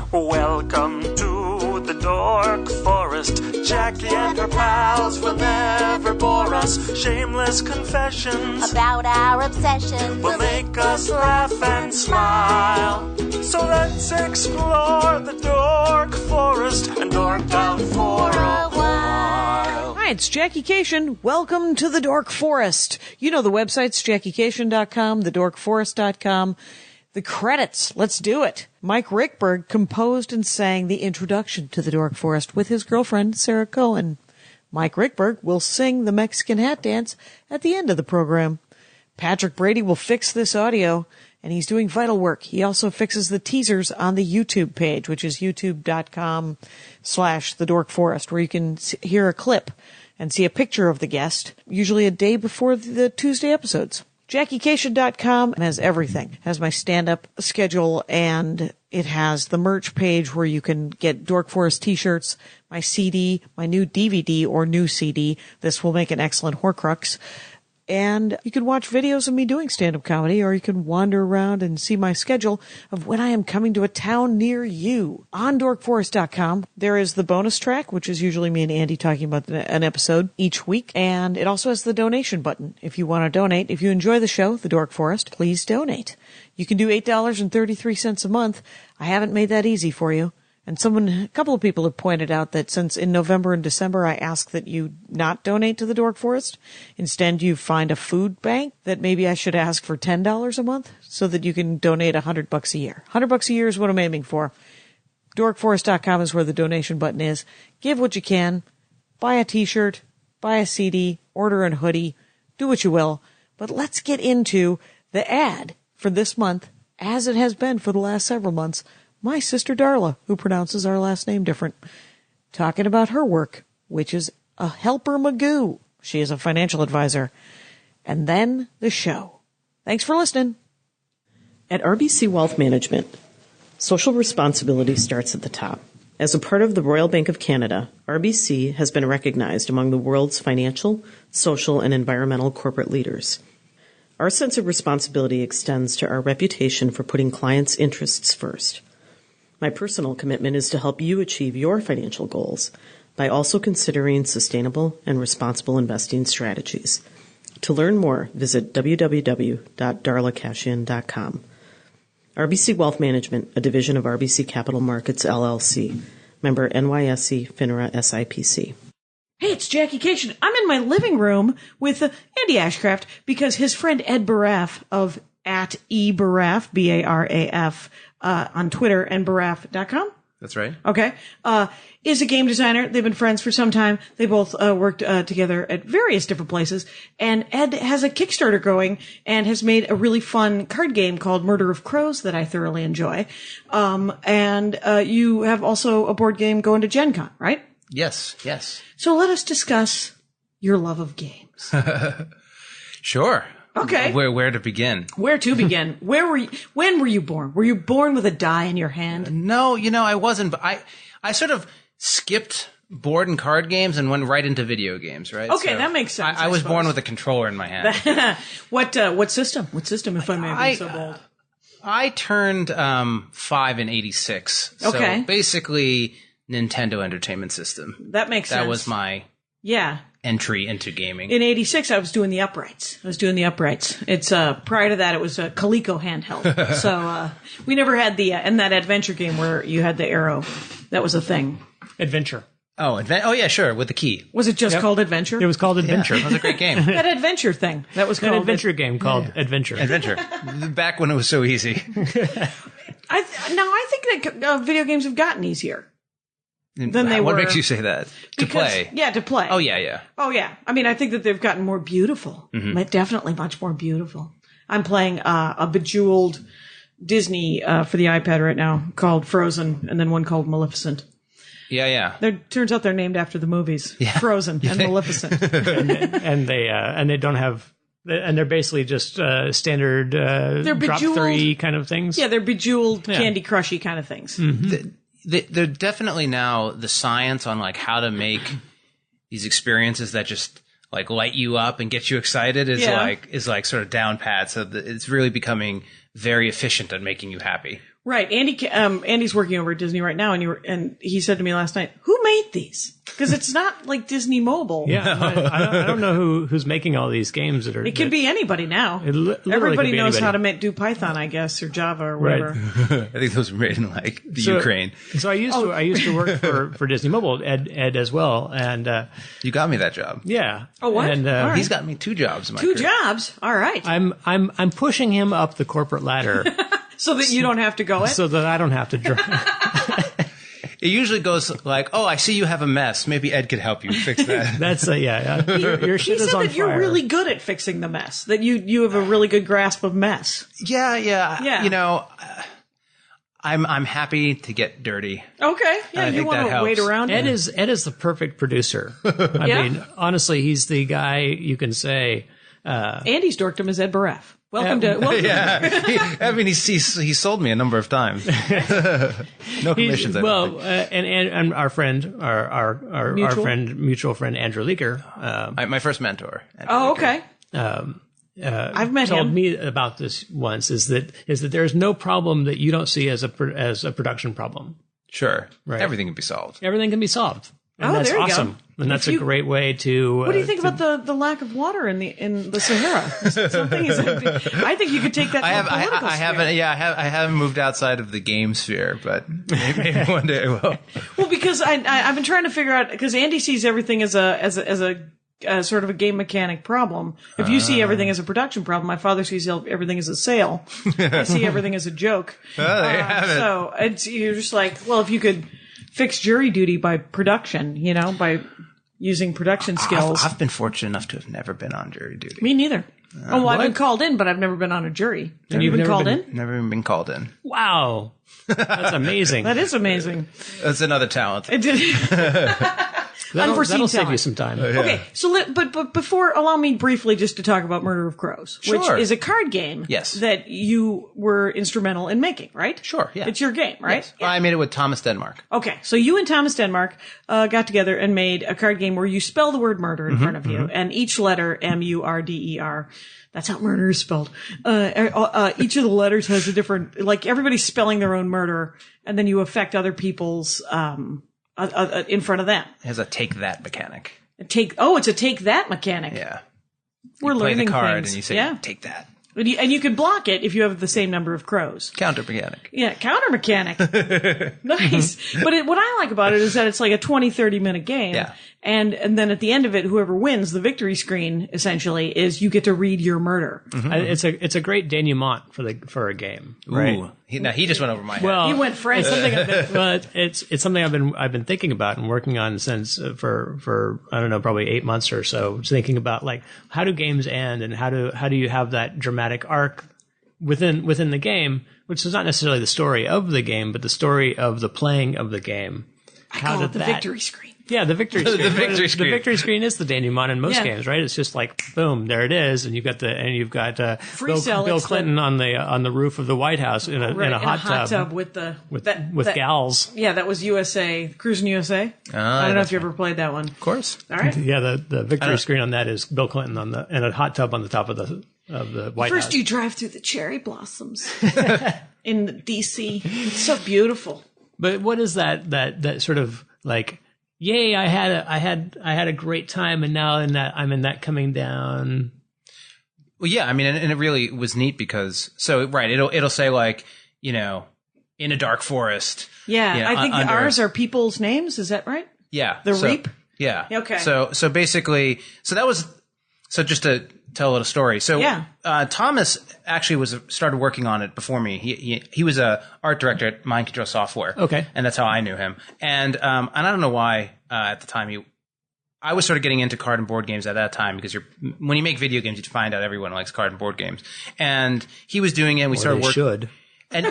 Welcome to the Dork Forest. Jackie and her pals will never bore us. Shameless confessions about our obsession will make us laugh and smile. So let's explore the Dork Forest and dork out for a while. Hi, it's Jackie Cation. Welcome to the Dork Forest. You know the websites, JackieCation.com, thedorkforest.com. The credits. Let's do it. Mike Rickberg composed and sang the introduction to the Dork Forest with his girlfriend, Sarah Cohen. Mike Rickberg will sing the Mexican hat dance at the end of the program. Patrick Brady will fix this audio, and he's doing vital work. He also fixes the teasers on the YouTube page, which is youtube.com/thedorkforest, where you can hear a clip and see a picture of the guest, usually a day before the Tuesday episodes. JackieCation.com has everything. It has my stand-up schedule, and it has the merch page where you can get Dork Forest t-shirts, my CD, my new DVD or new CD. This will make an excellent Horcrux. And you can watch videos of me doing stand-up comedy, or you can wander around and see my schedule of when I am coming to a town near you. On dorkforest.com, there is the bonus track, which is usually me and Andy talking about an episode each week. And it also has the donation button. If you want to donate, if you enjoy the show, The Dork Forest, please donate. You can do $8.33 a month. I haven't made that easy for you. And a couple of people have pointed out that since in November and December I ask that you not donate to the Dork Forest, instead you find a food bank, that maybe I should ask for $10 a month so that you can donate $100 a year. $100 a year is what I'm aiming for. Dorkforest.com is where the donation button is. Give what you can. Buy a t-shirt, buy a CD, order a hoodie, do what you will. But let's get into the ad for this month, as it has been for the last several months. My sister Darla, who pronounces our last name different, talking about her work, which is a helper Magoo. She is a financial advisor. And then the show. Thanks for listening. At RBC Wealth Management, social responsibility starts at the top. As a part of the Royal Bank of Canada, RBC has been recognized among the world's financial, social, and environmental corporate leaders. Our sense of responsibility extends to our reputation for putting clients' interests first. My personal commitment is to help you achieve your financial goals by also considering sustainable and responsible investing strategies. To learn more, visit www.darlacashin.com. RBC Wealth Management, a division of RBC Capital Markets, LLC. Member NYSE, FINRA, SIPC. Hey, it's Jackie Cation. I'm in my living room with Andy Ashcraft because his friend Ed Baraf of @ebaraf, B-A-R-A-F, on Twitter and baraf.com. That's right. Okay. Is a game designer. They've been friends for some time. They both worked together at various different places. And Ed has a Kickstarter going and has made a really fun card game called Murder of Crows that I thoroughly enjoy. And you have also a board game going to Gen Con, right? Yes. So let us discuss your love of games. Sure. Okay. Where to begin? Where to begin? When were you born? Were you born with a die in your hand? No, I wasn't. But I sort of skipped board and card games and went right into video games, right? Okay, so that makes sense. I was born with a controller in my hand. What system? What system, if I may be so bold? I turned 5 in 86. Okay. So basically Nintendo Entertainment System. That makes sense. That was my entry into gaming. In 86, I was doing the uprights. It's prior to that, it was a Coleco handheld. So we never had and that adventure game where you had the arrow. That was a thing. Adventure. Oh, yeah, sure, with the key. Was it just called Adventure? It was called Adventure. Yeah, that was a great game. That adventure thing. That was called an adventure game called Adventure. Adventure. Back when it was so easy. I think that video games have gotten easier. Than they what were. makes you say that? To play. Yeah, to play. Oh, yeah. Oh, yeah. I mean, I think that they've gotten more beautiful. Mm-hmm. Definitely much more beautiful. I'm playing a bejeweled Disney for the iPad right now called Frozen, and then one called Maleficent. Yeah. Turns out they're named after the movies. Yeah. Frozen and Maleficent. and they don't have... And they're basically just standard drop 3 kind of things. Yeah, they're bejeweled, Candy Crushy kind of things. Mm-hmm. They're definitely now the science on like how to make these experiences that just like light you up and get you excited is like sort of down pat. So it's really becoming very efficient at making you happy. Right. Andy's working over at Disney right now, and he said to me last night, "Who made these?" Because it's not like Disney Mobile. Yeah, I don't know who's making all these games that are. It could be anybody now. Everybody knows how to do Python, I guess, or Java or whatever. I think those were made in like the Ukraine. So I used to work for Disney Mobile, Ed as well, and you got me that job. Yeah. Oh, what? And right. He's got me 2 jobs. In my Two career. jobs. All right. I'm pushing him up the corporate ladder. So that you don't have to go it? So that I don't have to drive. It usually goes like, "Oh, I see you have a mess. Maybe Ed could help you fix that." That's yeah. Your shit He is said on that you're fire. really good at fixing the mess. That you have a really good grasp of mess. Yeah. You know, I'm happy to get dirty. Okay. Yeah, you want to wait around. Ed is the perfect producer. I mean, honestly, he's the guy you can say. Andy's dorkdom is Ed Baraf. Welcome to. I mean, he sold me a number of times. No commissions. And our friend, our mutual friend Andrew Leaker, my first mentor. Oh, okay. I've met him. Told me about this once. Is that there's no problem that you don't see as a production problem. Sure, right. Everything can be solved. Everything can be solved. And that's there you awesome. go. And that's a great way to. What do you think about the lack of water in the Sahara? Something I think you could take that. I haven't moved outside of the game sphere, but maybe one day I will. Well, because I've been trying to figure out, because Andy sees everything as a sort of a game mechanic problem. If you see everything as a production problem, my father sees everything as a sale. I see everything as a joke. Oh, there you have it. So you're just like, well, if you could fix jury duty by production, by using production skills. I've been fortunate enough to have never been on jury duty. Me neither. I've been called in, but I've never been on a jury. Have you been called in? Never even been called in. Wow. That's amazing. That is amazing. That's another talent. Unforeseen that'll save talent. you some time. Okay, so but before, allow me briefly just to talk about Murder of Crows, which Sure. is a card game. Yes. That you were instrumental in making, right? Sure, yeah. It's your game, right? Yes. Yeah. I made it with Thomas Denmark. Okay, so you and Thomas Denmark got together and made a card game where you spell the word murder in front of you, and each letter, M-U-R-D-E-R, that's how murder is spelled. Each of the letters has a different, like everybody's spelling their own murder, and then you affect other people's in front of them. It has a take that mechanic. It's a take that mechanic. Yeah. We're you play learning the card things. and you say, take that. And you can block it if you have the same number of crows. Counter mechanic. Yeah, counter mechanic. Nice. But what I like about it is that it's like a 20, 30-minute game. Yeah. And then at the end of it, whoever wins, the victory screen, essentially, is you get to read your murder. Mm-hmm. It's a great denouement for a game. Right? Ooh. He just went over my head. He went French. It's something I've been thinking about and working on since for I don't know, probably 8 months or so. Just thinking about like, how do games end, and how do you have that dramatic arc within the game, which is not necessarily the story of the game, but the story of the playing of the game. I call it the victory screen. Yeah, the victory screen. The victory screen. The victory screen is the denouement in most games, right? It's just like boom, there it is, and you've got Bill Clinton on the roof of the White House in a hot tub with gals. Yeah, that was USA, Cruising USA. I don't know if you ever played that one. Of course. All right. Yeah, the victory screen on that is Bill Clinton in a hot tub on the top of the White House. First, you drive through the cherry blossoms in D.C. It's so beautiful. But what is that sort of like? Yay! I had a great time, and now I'm in that coming down. Well, yeah, I mean, and it really was neat because it'll say like, in a dark forest. Yeah, I think ours are people's names. Is that right? Yeah, the Reap. Yeah. Okay. So basically, just to tell a little story. So Thomas actually started working on it before me. He was a art director at Mind Control Software. Okay. And that's how I knew him. And I don't know why at the time I was sort of getting into card and board games at that time, because when you make video games, you find out everyone likes card and board games. And he was doing it, and we started working. Should. And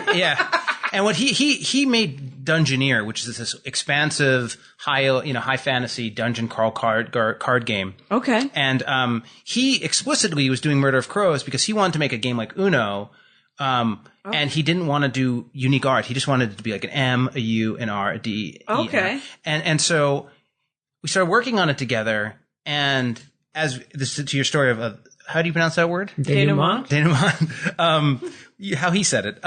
and what he made Dungeoneer, which is this expansive high fantasy dungeon crawl card game. Okay. And he explicitly was doing Murder of Crows because he wanted to make a game like Uno. And he didn't want to do unique art. He just wanted it to be like an M, a U, an R, a D. Okay. And so we started working on it together. And as this to your story of how do you pronounce that word? Denouement. Denouement. How he said it.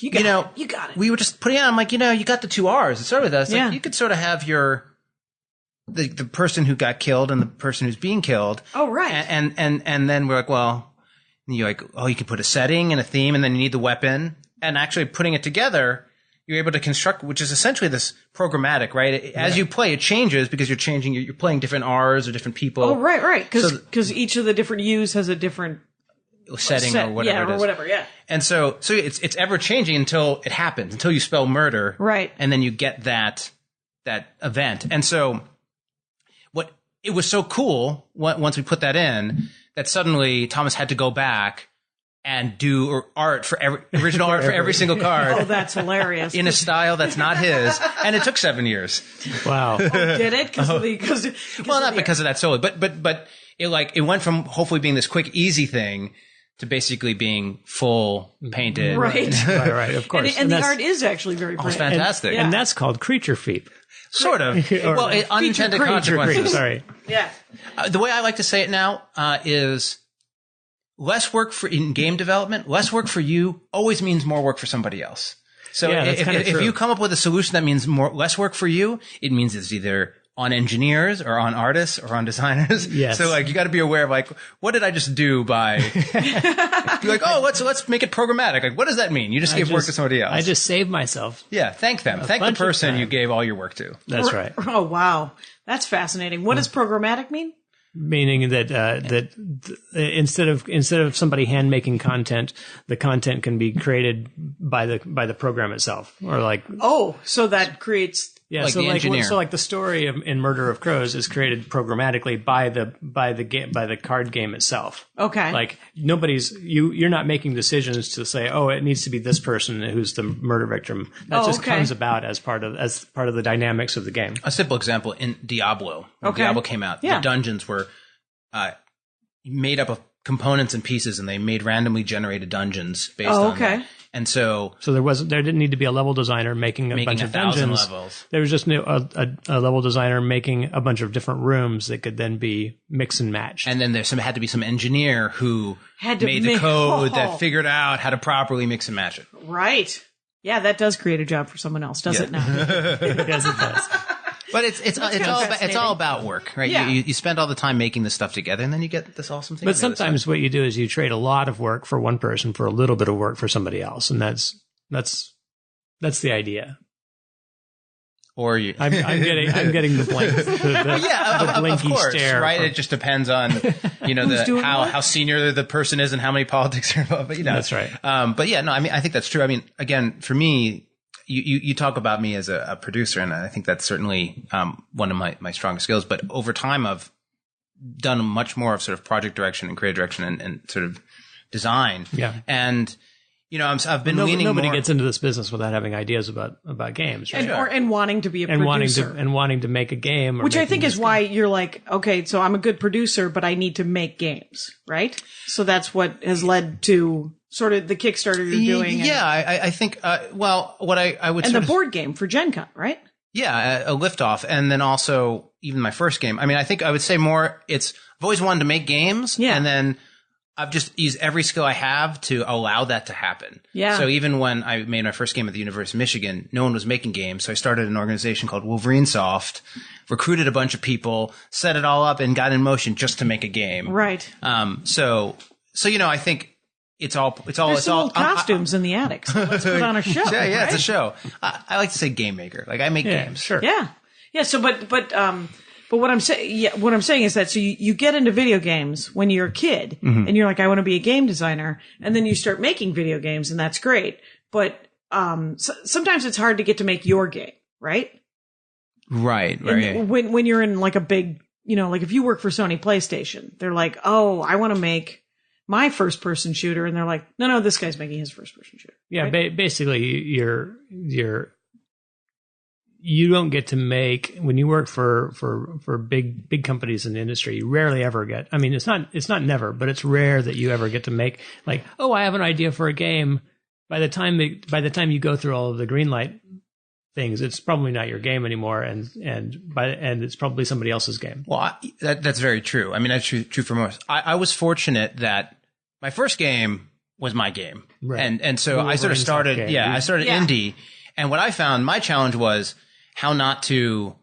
You got it. We were just putting out, I'm like, you got the two R's. It started with us. Yeah. Like, you could sort of have the person who got killed and the person who's being killed. Oh, right. And then we're like, well, you're like, oh, you can put a setting and a theme, and then you need the weapon. And actually putting it together, you're able to construct, which is essentially this programmatic, right? As you play, it changes because you're changing, you're playing different R's or different people. Oh, right. Because each of the different U's has a different setting or whatever it is. Yeah. And so it's ever changing until it happens, until you spell murder. Right. And then you get that event. And so it was so cool once we put that in that suddenly Thomas had to go back and do art for original art for every single card. Oh, that's hilarious. In a style that's not his. And it took 7 years. Wow. Did it? Not because of that solely, but it went from hopefully being this quick, easy thing to basically being full painted. Right. Right, of course. And the art is actually very pretty. It's fantastic. And that's called creature feet. Sort of. Well, unintended consequences. Sorry. Yeah. The way I like to say it now is less work in game development, less work for you always means more work for somebody else. So if you come up with a solution that means less work for you, it means it's either on engineers or on artists or on designers. Yes. So you got to be aware of what did I just do by be like, oh, let's make it programmatic. Like, what does that mean? You just gave work to somebody else. I just saved myself. Yeah. Thank them. Thank the person you gave all your work to. That's right. Oh, wow. That's fascinating. What does programmatic mean? Meaning that instead of somebody hand making content, the content can be created by the program itself, or so that creates the engineer. So the story in Murder of Crows is created programmatically by the card game itself. Okay. Like you're not making decisions to say, oh, it needs to be this person who's the murder victim. That comes about as part of the dynamics of the game. A simple example in Diablo. When Diablo came out, the dungeons were made up of components and pieces, and they made randomly generated dungeons based on that. And so there didn't need to be a level designer making a bunch of dungeons. Levels. There was just a level designer making a bunch of different rooms that could then be mix and match. And then had to be some engineer who made the code that figured out how to properly mix and match it. Right. Yeah, that does create a job for someone else, does it now? Yes, it does. But it's all about work, right? Yeah. You spend all the time making this stuff together, and then you get this awesome thing. But sometimes what you do is you trade a lot of work for one person for a little bit of work for somebody else, and that's the idea. Or you, I'm getting the blank, the blinky of course, stare, right? It just depends on how senior the person is and how many politics are involved. But that's right. But yeah, no, I mean, I think that's true. I mean, again, for me. You talk about me as a producer, and I think that's certainly one of my strongest skills. But over time, I've done much more of sort of project direction and creative direction and sort of design. Yeah. And I've been leaning. Nobody more, gets into this business without having ideas about games, right? And wanting to be a producer. wanting to make a game, which I think is why you're like, okay, so I'm a good producer, but I need to make games, right? So that's what has led to sort of the Kickstarter you're doing. Yeah, I think, what I would and the board game for Gen Con, right? Yeah, a liftoff. And then also even my first game. I mean, I think I would say more, I've always wanted to make games. Yeah. And then I've just used every skill I have to allow that to happen. Yeah. So even when I made my first game at the University of Michigan, no one was making games. So I started an organization called Wolverine Soft, recruited a bunch of people, set it all up, and got in motion just to make a game. Right. So I think it's all old costumes in the attic. So let's put on a show. Yeah, right? It's a show. I like to say game maker. Like I make games. Sure. Yeah. So, but what I'm saying is that so you get into video games when you're a kid, and you're like, I want to be a game designer, and then you start making video games, and that's great. But sometimes it's hard to get to make your game, right? Right. When you're in like a big, like if you work for Sony PlayStation, they're like, oh, I want to make my first person shooter, and they're like, no, this guy's making his first person shooter. Yeah, right? Basically, you don't get to make when you work for big companies in the industry. You rarely ever get. I mean, it's not never, but it's rare that you ever get to make like, oh, I have an idea for a game. By the time you go through all of the green light things, it's probably not your game anymore, and it's probably somebody else's game. Well, that's very true. I mean, that's true for most. I was fortunate that my first game was my game. Right. And so I sort of Wolverine's started, okay. I started indie. And what I found, my challenge was how not to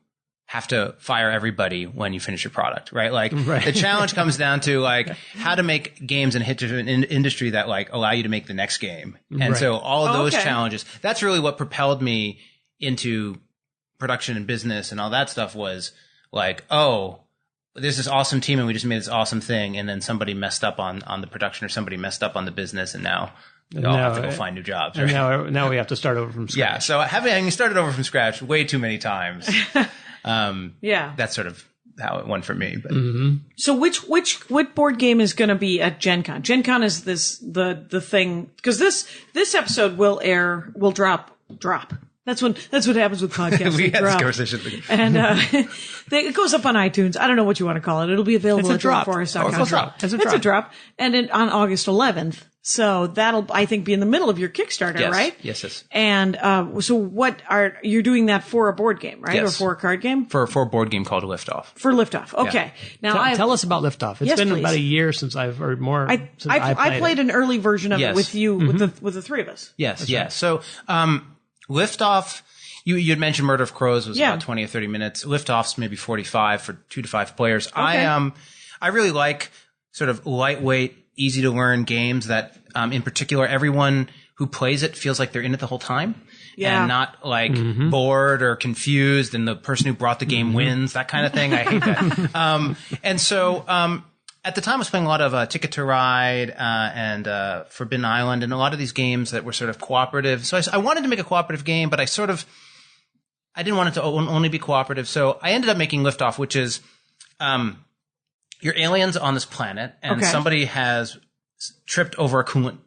have to fire everybody when you finish your product, right? Like the challenge comes down to like how to make games and hit to an industry that like allow you to make the next game. And so all of those challenges, that's really what propelled me into production and business and all that stuff was like, oh, there's this awesome team and we just made this awesome thing. And then somebody messed up on the production or somebody messed up on the business. And now we all have to go find new jobs. Right? Now we have to start over from scratch. Yeah. So having started over from scratch way too many times. That's sort of how it went for me. But. So what board game is going to be at Gen Con? Gen Con is the thing, because this episode will drop. That's what happens with podcasts. We had this drop. conversation. And it goes up on iTunes. I don't know what you want to call it. It'll be available at dropforest.com. It's a drop. And on August 11th. So that'll, I think, be in the middle of your Kickstarter, right? Yes. And so you're doing that for a board game, right? Yes. Or for a card game? For a board game called Liftoff. For Liftoff. Okay. Now Tell us about Liftoff. It's been about a year since I've heard more. I played an early version of it with you, with the three of us. Yes. Right. So Liftoff, you had mentioned Murder of Crows was about 20 or 30 minutes. Liftoff's maybe 45 for 2 to 5 players. Okay. I really like sort of lightweight, easy to learn games that, in particular, everyone who plays it feels like they're in it the whole time. And not like bored or confused and the person who brought the game wins, that kind of thing. I hate that. And so, at the time I was playing a lot of, Ticket to Ride, and, Forbidden Island and a lot of these games that were sort of cooperative. So I wanted to make a cooperative game, but I didn't want it to only be cooperative. So I ended up making Liftoff, which is, you're aliens on this planet and somebody has tripped over a coolant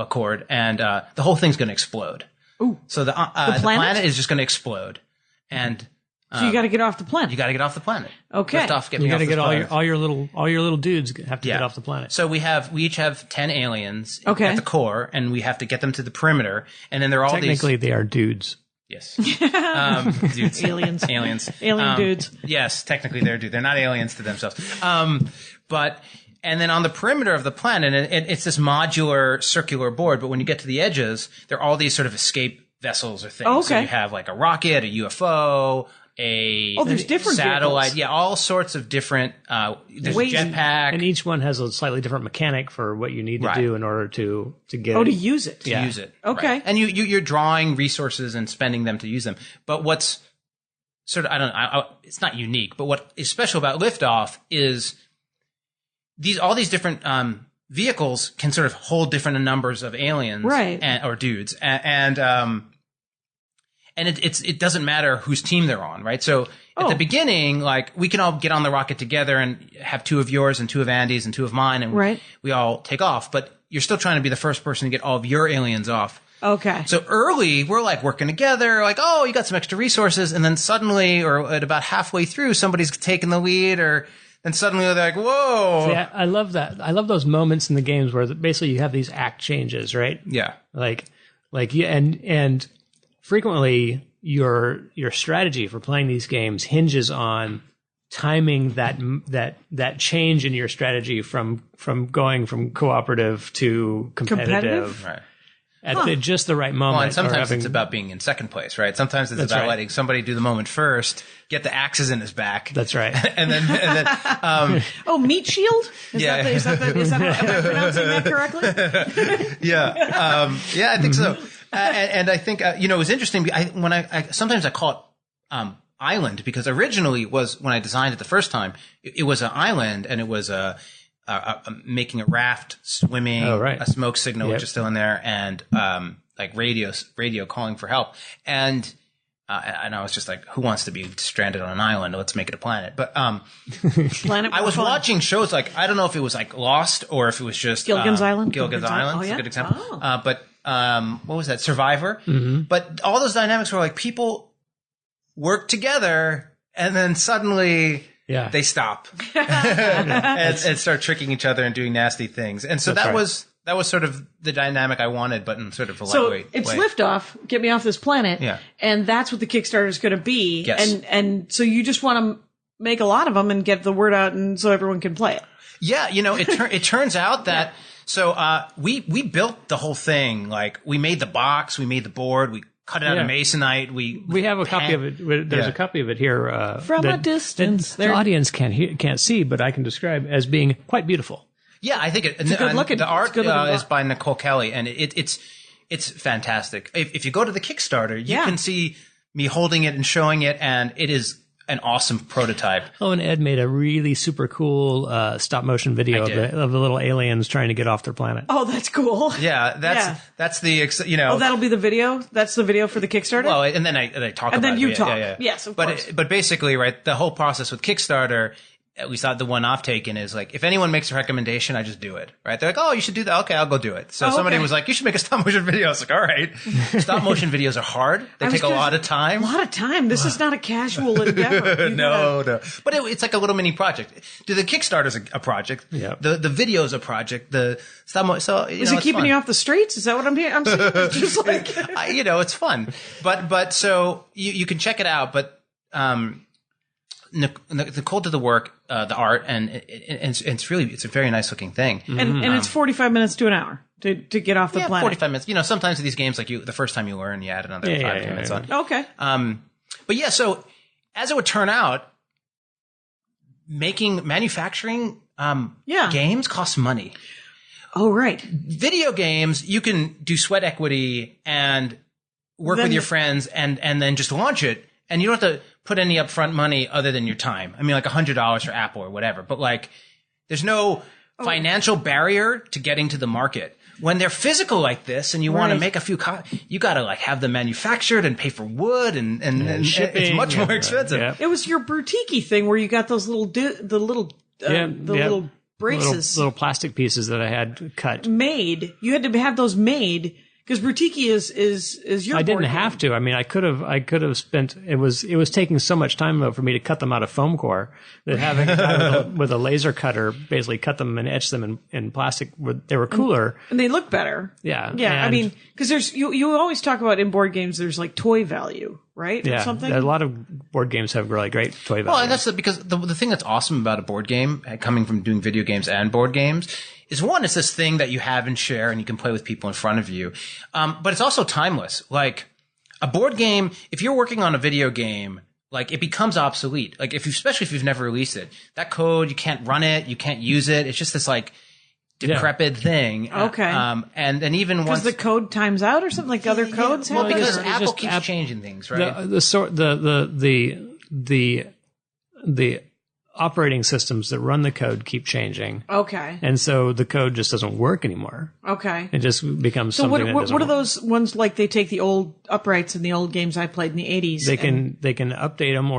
cord and, the whole thing's going to explode. Ooh. So the planet is just going to explode. And, so you got to get off the planet. You got to get off the planet. Okay. Liftoff, you got to get all your little dudes have to get off the planet. So we each have 10 aliens at the core and we have to get them to the perimeter. And then they're all technically they are dudes. Yes. Dudes. Aliens. Alien dudes. Yes, technically they're dudes. They're not aliens to themselves. And then on the perimeter of the planet, it's this modular circular board, but when you get to the edges, there are all these sort of escape vessels or things. So you have like a rocket, a UFO, there's different satellite. vehicles. Yeah, all sorts of different, there's a jetpack. And each one has a slightly different mechanic for what you need to do in order to get to use it. To use it. Okay. Right. And you're drawing resources and spending them to use them. But what's sort of, it's not unique, but what is special about Liftoff is all these different, vehicles can sort of hold different numbers of aliens. Right. Or dudes. And it doesn't matter whose team they're on, right? So at the beginning, like we can all get on the rocket together and have 2 of yours and 2 of Andy's and 2 of mine, and we all take off. But you're still trying to be the first person to get all of your aliens off. Okay. So early, we're like working together, like, oh, you got some extra resources, and then suddenly, or at about halfway through, somebody's taking the lead, or then suddenly they're like, whoa. See, I love that. I love those moments in the games where basically you have these act changes, right? Yeah. And frequently your strategy for playing these games hinges on timing that change in your strategy from going from cooperative to competitive? Right. At just the right moment. Well, and sometimes it's about being in second place, right? Sometimes it's about letting somebody do the moment first, get the axes in his back. That's right. and then Meat Shield? Is that am I pronouncing that correctly? I think so. And I think, it was interesting. Sometimes I call it, island, because originally when I designed it the first time, it was an island and it was making a raft, swimming, a smoke signal, which is still in there, and like radio calling for help. And I was just like, who wants to be stranded on an island? Let's make it a planet. But planet I was watching shows like, I don't know if it was like Lost or if it was just Gilligan's Island. Gilligan's Island is a good example. Oh. But what was that? Survivor. Mm-hmm. But all those dynamics were like people work together and then suddenly they stop and start tricking each other and doing nasty things. And so that was sort of the dynamic I wanted, but in sort of a lightweight way. So it's way. Liftoff, get me off this planet. Yeah. And that's what the Kickstarter is going to be. Yes. And so you just want to make a lot of them and get the word out and so everyone can play it. Yeah. It turns out that So we built the whole thing. Like, we made the box, we made the board, we cut it out of masonite. We have a copy of it. There's a copy of it here from a distance. The audience can't see, but I can describe as being quite beautiful. Yeah, I think it's good looking. The art is by Nicole Kelly, and it's fantastic. If you go to the Kickstarter, you can see me holding it and showing it, and it is an awesome prototype. Oh, and Ed made a really super cool stop motion video of the little aliens trying to get off their planet. Oh, that's cool. Yeah, that's the Oh, that'll be the video. That's the video for the Kickstarter. Well, and then I talk about it. And then you talk. Yeah. Yes, of course. But basically, right, the whole process with Kickstarter, at least the one I've taken, is like, if anyone makes a recommendation, I just do it, right? They're like, oh, you should do that. Okay, I'll go do it. So somebody was like, you should make a stop motion video. I was like, all right. Stop motion videos are hard. They take a lot of time. A lot of time. This is not a casual endeavor. No. But it's like a little mini project. The Kickstarter's a project. Yeah. The video's a project. The stop motion. So, is it keeping you off the streets? Is that what I'm hearing? I'm saying it's just like, it's fun. But so you can check it out. But, Nicole did the work, the art, and it's a very nice looking thing. And it's 45 minutes to an hour to get off the planet. 45 minutes. Sometimes these games, like the first time you learn, you add another 5 minutes on. Okay. But so as it would turn out, manufacturing games costs money. Oh, right. Video games, you can do sweat equity and work with your friends and then just launch it. And you don't have to put any upfront money other than your time. I mean, like $100 for Apple or whatever. But like, there's no financial barrier to getting to the market. When they're physical like this, and you want to make a few, you got to like have them manufactured and pay for wood, and shipping, it's much more expensive. Yeah. It was your boutique thing where you got those little little braces, little plastic pieces that I had cut made. You had to have those made. Because Boutique is your. I didn't have to. I mean, I could have spent. It was taking so much time though for me to cut them out of foam core that having a guy with a laser cutter basically cut them and etch them in plastic. They were cooler and they look better. Yeah, yeah. I mean, because there's you always talk about in board games. There's like toy value, right? Yeah, or something. A lot of board games have really great toy value. Well, and that's because the thing that's awesome about a board game, coming from doing video games and board games, is one, it's this thing that you have and share and you can play with people in front of you. But it's also timeless. Like a board game, if you're working on a video game, like it becomes obsolete. Like especially if you've never released it, that code, you can't run it, you can't use it. It's just this like decrepit thing. Okay. And even once the code times out or something like other codes. Well, because Apple keeps changing things, right? The operating systems that run the code keep changing. Okay. And so the code just doesn't work anymore. Okay. It just becomes something that doesn't work. What are those ones like they take the old uprights in the old games I played in the 80s? They can update them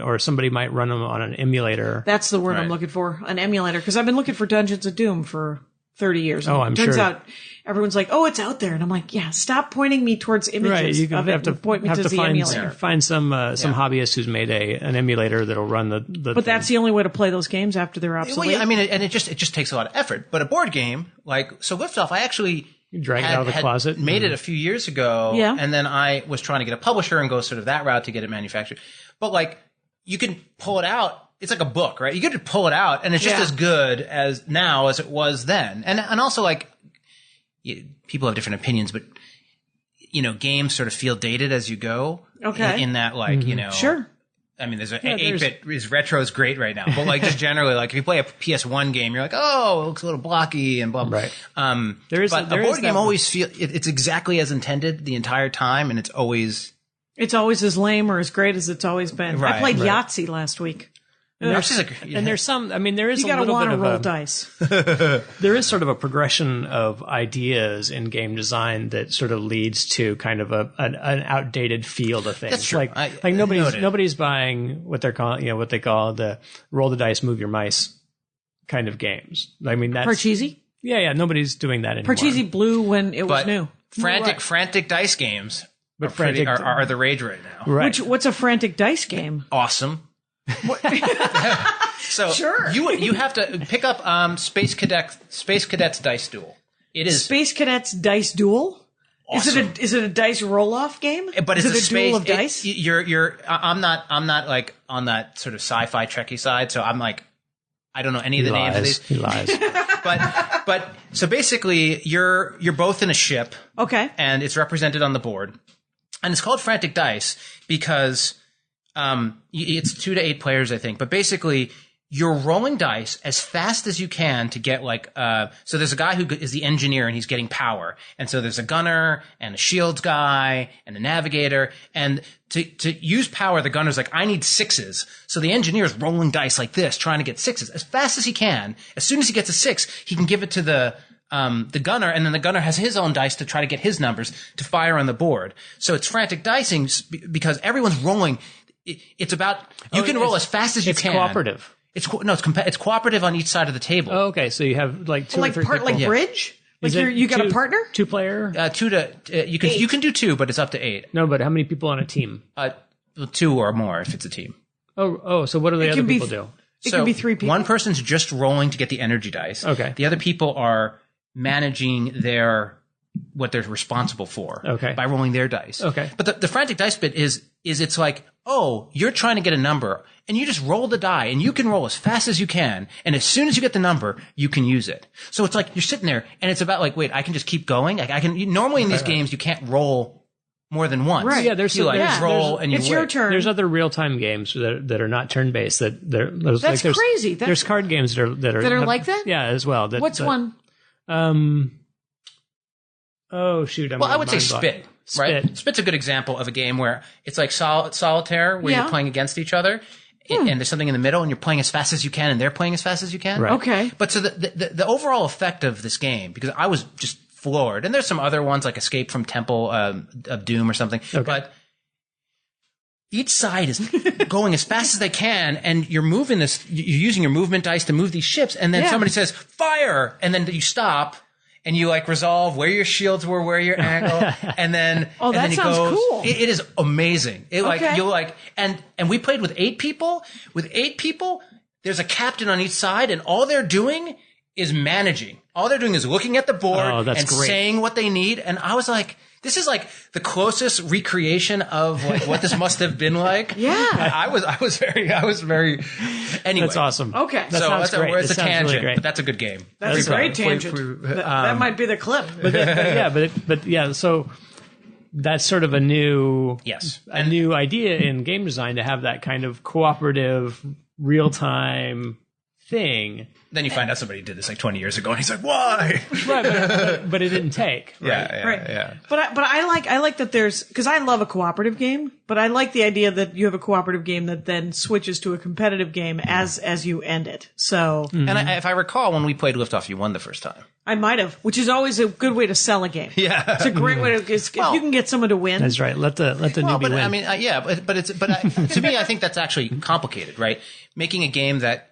or somebody might run them on an emulator. That's the word I'm looking for, an emulator, because I've been looking for Dungeons of Doom for 30 years. Oh, I'm sure. Turns out everyone's like, oh, it's out there. And I'm like, yeah, stop pointing me towards images of it and point me to the emulator. Find some hobbyist who's made an emulator that'll run the But thing. That's the only way to play those games after they're obsolete. Well, yeah, I mean, and it just takes a lot of effort. But a board game, like, so Liftoff, I actually dragged it out of the closet. Made it a few years ago. Yeah. And then I was trying to get a publisher and go sort of that route to get it manufactured. But like, you can pull it out. It's like a book, right? You get to pull it out and it's just as good as now as it was then. And also like, people have different opinions, but games sort of feel dated as you go. Okay. In that like, Sure. I mean, there's 8-bit retro is great right now, but like just generally, like if you play a PS1 game, you're like, oh, it looks a little blocky and blah blah. Right. But a board game always it's exactly as intended the entire time, and it's always as lame or as great as it's always been. Right, I played Yahtzee last week. And there's some. I mean, there is you a little bit of roll dice. There is sort of a progression of ideas in game design that sort of leads to kind of an outdated field of things. That's true. Like nobody's buying what they're calling what they call the roll the dice, move your mice kind of games. I mean, that's Parcheesi. Yeah. Nobody's doing that anymore. Parcheesi blew when it was new. Frantic dice games are the rage right now. Right. What's a frantic dice game? Awesome. So sure. you have to pick up Space Cadets Dice Duel. It is Space Cadets Dice Duel. Awesome. Is it a dice roll-off game? But is it's it a duel of dice? I'm not like on that sort of sci-fi Trekkie side, so I'm like I don't know any of the names of these. He lies. But so basically, you're both in a ship. Okay. And it's represented on the board, and it's called Frantic Dice because it's 2 to 8 players, I think. But basically, you're rolling dice as fast as you can to get so there's a guy who is the engineer and he's getting power. And so there's a gunner and a shields guy and a navigator. And to use power, the gunner's like, I need 6s. So the engineer's rolling dice like this, trying to get 6s as fast as he can. As soon as he gets a 6, he can give it to the gunner, and then the gunner has his own dice to try to get his numbers to fire on the board. So it's frantic dicing because everyone's rolling. It's about, you can roll as fast as you can. It's cooperative. It's cooperative on each side of the table. Oh, okay, so you have like two or three people. Like bridge? Like Is it you got a partner? 2-player? You can do 2, but it's up to 8. No, but how many people on a team? 2 or more if it's a team. Oh, so what do the other people do? It can be 3 people. One person's just rolling to get the energy dice. Okay. The other people are managing what they're responsible for. Okay. By rolling their dice. Okay. But the frantic dice bit is it's like, oh, you're trying to get a number and you just roll the die and you can roll as fast as you can. And as soon as you get the number, you can use it. So it's like you're sitting there and it's about like, wait, I can just keep going. Like normally in these games, you can't roll more than once. Right. Yeah, there's you roll and you it's wait. your turn. There's other real-time games that are not turn-based. That's crazy. There's card games that are like that? Yeah, as well. What's one? Oh shoot! I would say Spit. Right? Spit's a good example of a game where it's like solitaire, where you're playing against each other, and there's something in the middle, and you're playing as fast as you can, and they're playing as fast as you can. Right. Okay. But so the overall effect of this game, because I was just floored, and there's some other ones like Escape from Temple of Doom or something, but each side is going as fast as they can, and you're moving you're using your movement dice to move these ships, and then somebody says, fire! And then you stop, and you like resolve where your shields were, where your angle, and then that then sounds cool. It is amazing. Okay. And we played with 8 people. With 8 people, there's a captain on each side, and all they're doing is managing. All they're doing is looking at the board and saying what they need. And I was like, this is like the closest recreation of like what this must have been like. Yeah. I was very anyway. That's awesome. Okay. That sounds great. It's a tangent, really great. but that's a good game. That's a great tangent. That might be the clip. So that's sort of a new new idea in game design to have that kind of cooperative, real time thing. Then you find out somebody did this like 20 years ago, and he's like, "Why?" Right, but it didn't take. Right? Yeah. But I like that there's, because I love a cooperative game, but I like the idea that you have a cooperative game that then switches to a competitive game as you end it. So, and if I recall, when we played Liftoff, you won the first time. I might have, which is always a good way to sell a game. Yeah, it's a great way to. If you can get someone to win, that's right. Let the newbie win. I mean, to me, I think that's actually complicated, right? Making a game that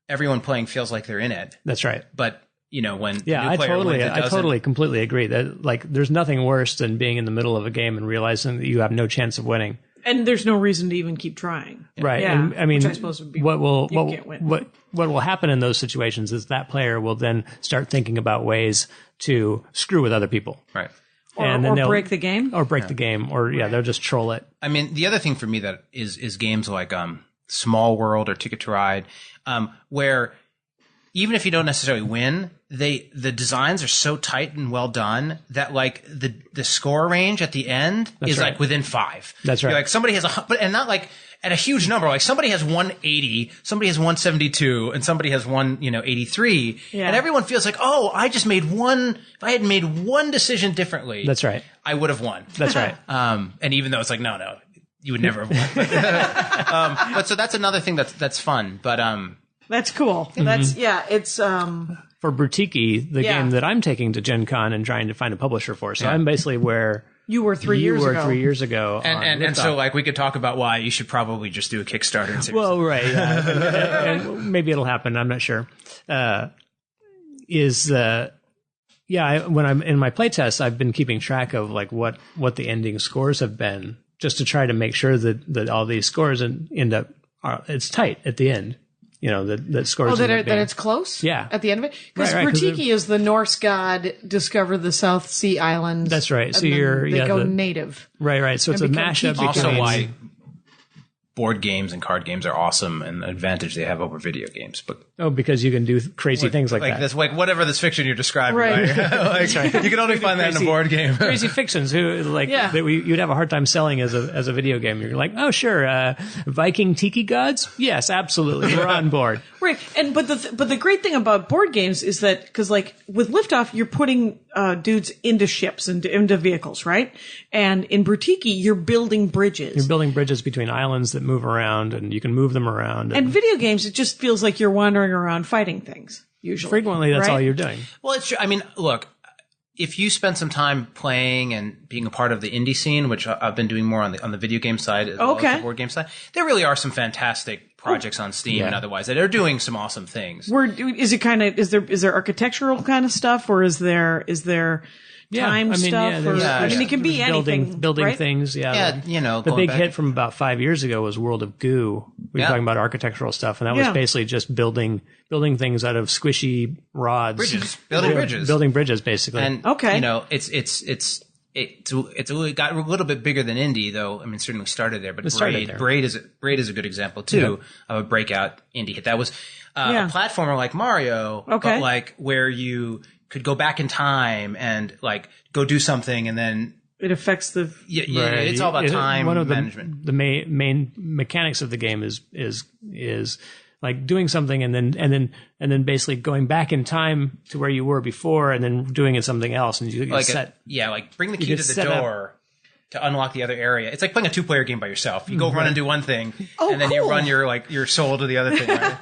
everyone playing feels like they're in it. That's right. But when I totally completely agree that like there's nothing worse than being in the middle of a game and realizing that you have no chance of winning. And there's no reason to even keep trying. Right. Yeah. And I mean, which I suppose would be what win. will happen in those situations is that player will then start thinking about ways to screw with other people. Right. Or break the game. Or break the game. Or they'll just troll it. I mean, the other thing for me that is games like Small World or Ticket to Ride, where even if you don't necessarily win, the designs are so tight and well done that like the score range at the end is like within 5. That's right. You're like somebody has and not like at a huge number. Like somebody has 180, somebody has 172, and somebody has 183, and everyone feels like, oh, I just made one. If I had made one decision differently, that's right, I would have won. That's right. And even though it's like no. You would never have won. But so that's another thing that's fun. But that's cool. That's it's for Brutiki, the game that I'm taking to Gen Con and trying to find a publisher for. So I'm basically where you were 3 years ago. And so like we could talk about why you should probably just do a Kickstarter and say, well, right. And maybe it'll happen, I'm not sure. When I'm in my playtests, I've been keeping track of like what the ending scores have been, just to try to make sure that all these scores end up it's tight at the end. That scores. Oh, that it's close. Yeah, at the end of it, because Brutiki is the Norse god discovered the South Sea Islands. That's right. So they go native. Right. So it's a mashup. Also, why board games and card games are awesome and the advantage they have over video games. But because you can do crazy things like that. This, like whatever this fiction you're describing, Right. You can only find that in a board game. Crazy fictions that you'd have a hard time selling as a video game. You're like, oh sure, Viking tiki gods? Yes, absolutely, we're on board. Right, and but the great thing about board games is that because like with Liftoff, you're putting dudes into ships and into vehicles, right? And in Brutiki, you're building bridges. You're building bridges between islands that move around, and you can move them around. And video games, it just feels like you're wandering around fighting things. Usually, frequently, that's right? all you're doing. Well, it's true. I mean, look, if you spend some time playing and being a part of the indie scene, which I've been doing more on the video game side as well as the board game side, there really are some fantastic projects on Steam and otherwise that are doing some awesome things. Is there architectural kind of stuff, or is there time stuff? I mean, it can be anything. Building right? things. Yeah. The big hit from about 5 years ago was World of Goo. We were talking about architectural stuff, and that was basically just building things out of squishy rods. Building bridges, basically. And it's got a little bit bigger than indie, though. I mean, certainly started there, but Braid is a good example too of a breakout indie hit. That was a platformer like Mario, but like where you could go back in time and like go do something, and then it affects the it's all about time management. The main mechanics of the game is like doing something and then basically going back in time to where you were before and then doing something else, and you like bring the key to the door to unlock the other area. It's like playing a 2-player game by yourself. You go run and do one thing, and then you run your soul to the other thing. Right?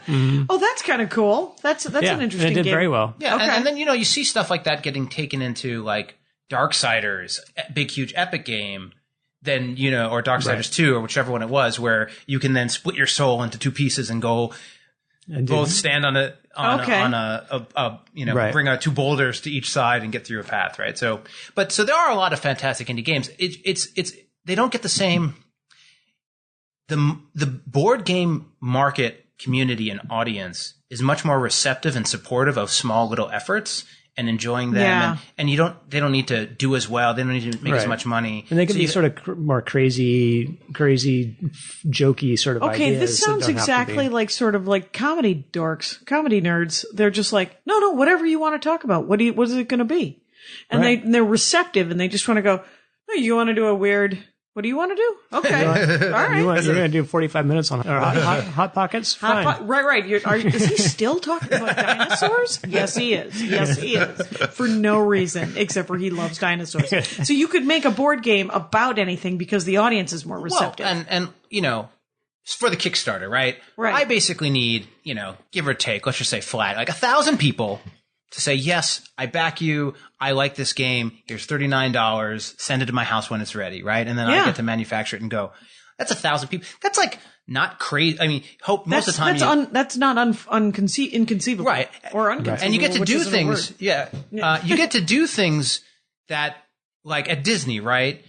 Oh, that's kind of cool. That's an interesting and it did game. very well. Yeah, and then you see stuff like that getting taken into like Darksiders, big huge epic game. Then or Darksiders 2 or whichever one it was, where you can then split your soul into two pieces and go both stand on bring out two boulders to each side and get through a path, right? So there are a lot of fantastic indie games. It's they don't get the same. The board game market community and audience is much more receptive and supportive of small little efforts and enjoying them, and they don't need to do as well. They don't need to make as much money, and they can be sort of more crazy, jokey sort of. Okay, ideas this sounds exactly like sort of like comedy dorks, comedy nerds. They're just like, no, whatever you want to talk about. What is it going to be? And they're receptive, and they just want to go. No, you want to do a weird. What do you want to do? Okay, all right. You're going to do 45 minutes on hot pockets. Fine. Right. Is he still talking about dinosaurs? Yes, he is. Yes, he is. For no reason except for he loves dinosaurs. So you could make a board game about anything because the audience is more receptive. Well, and for the Kickstarter, right? Right. I basically need give or take, let's just say flat, like 1,000 people to say, yes, I back you. I like this game. Here's $39. Send it to my house when it's ready, right? And then I get to manufacture it and go. That's 1,000 people. That's like not crazy. I mean, most of the time that's not inconceivable, right? Or unconceivable, and you get to do things. You get to do things that, like at Disney, right?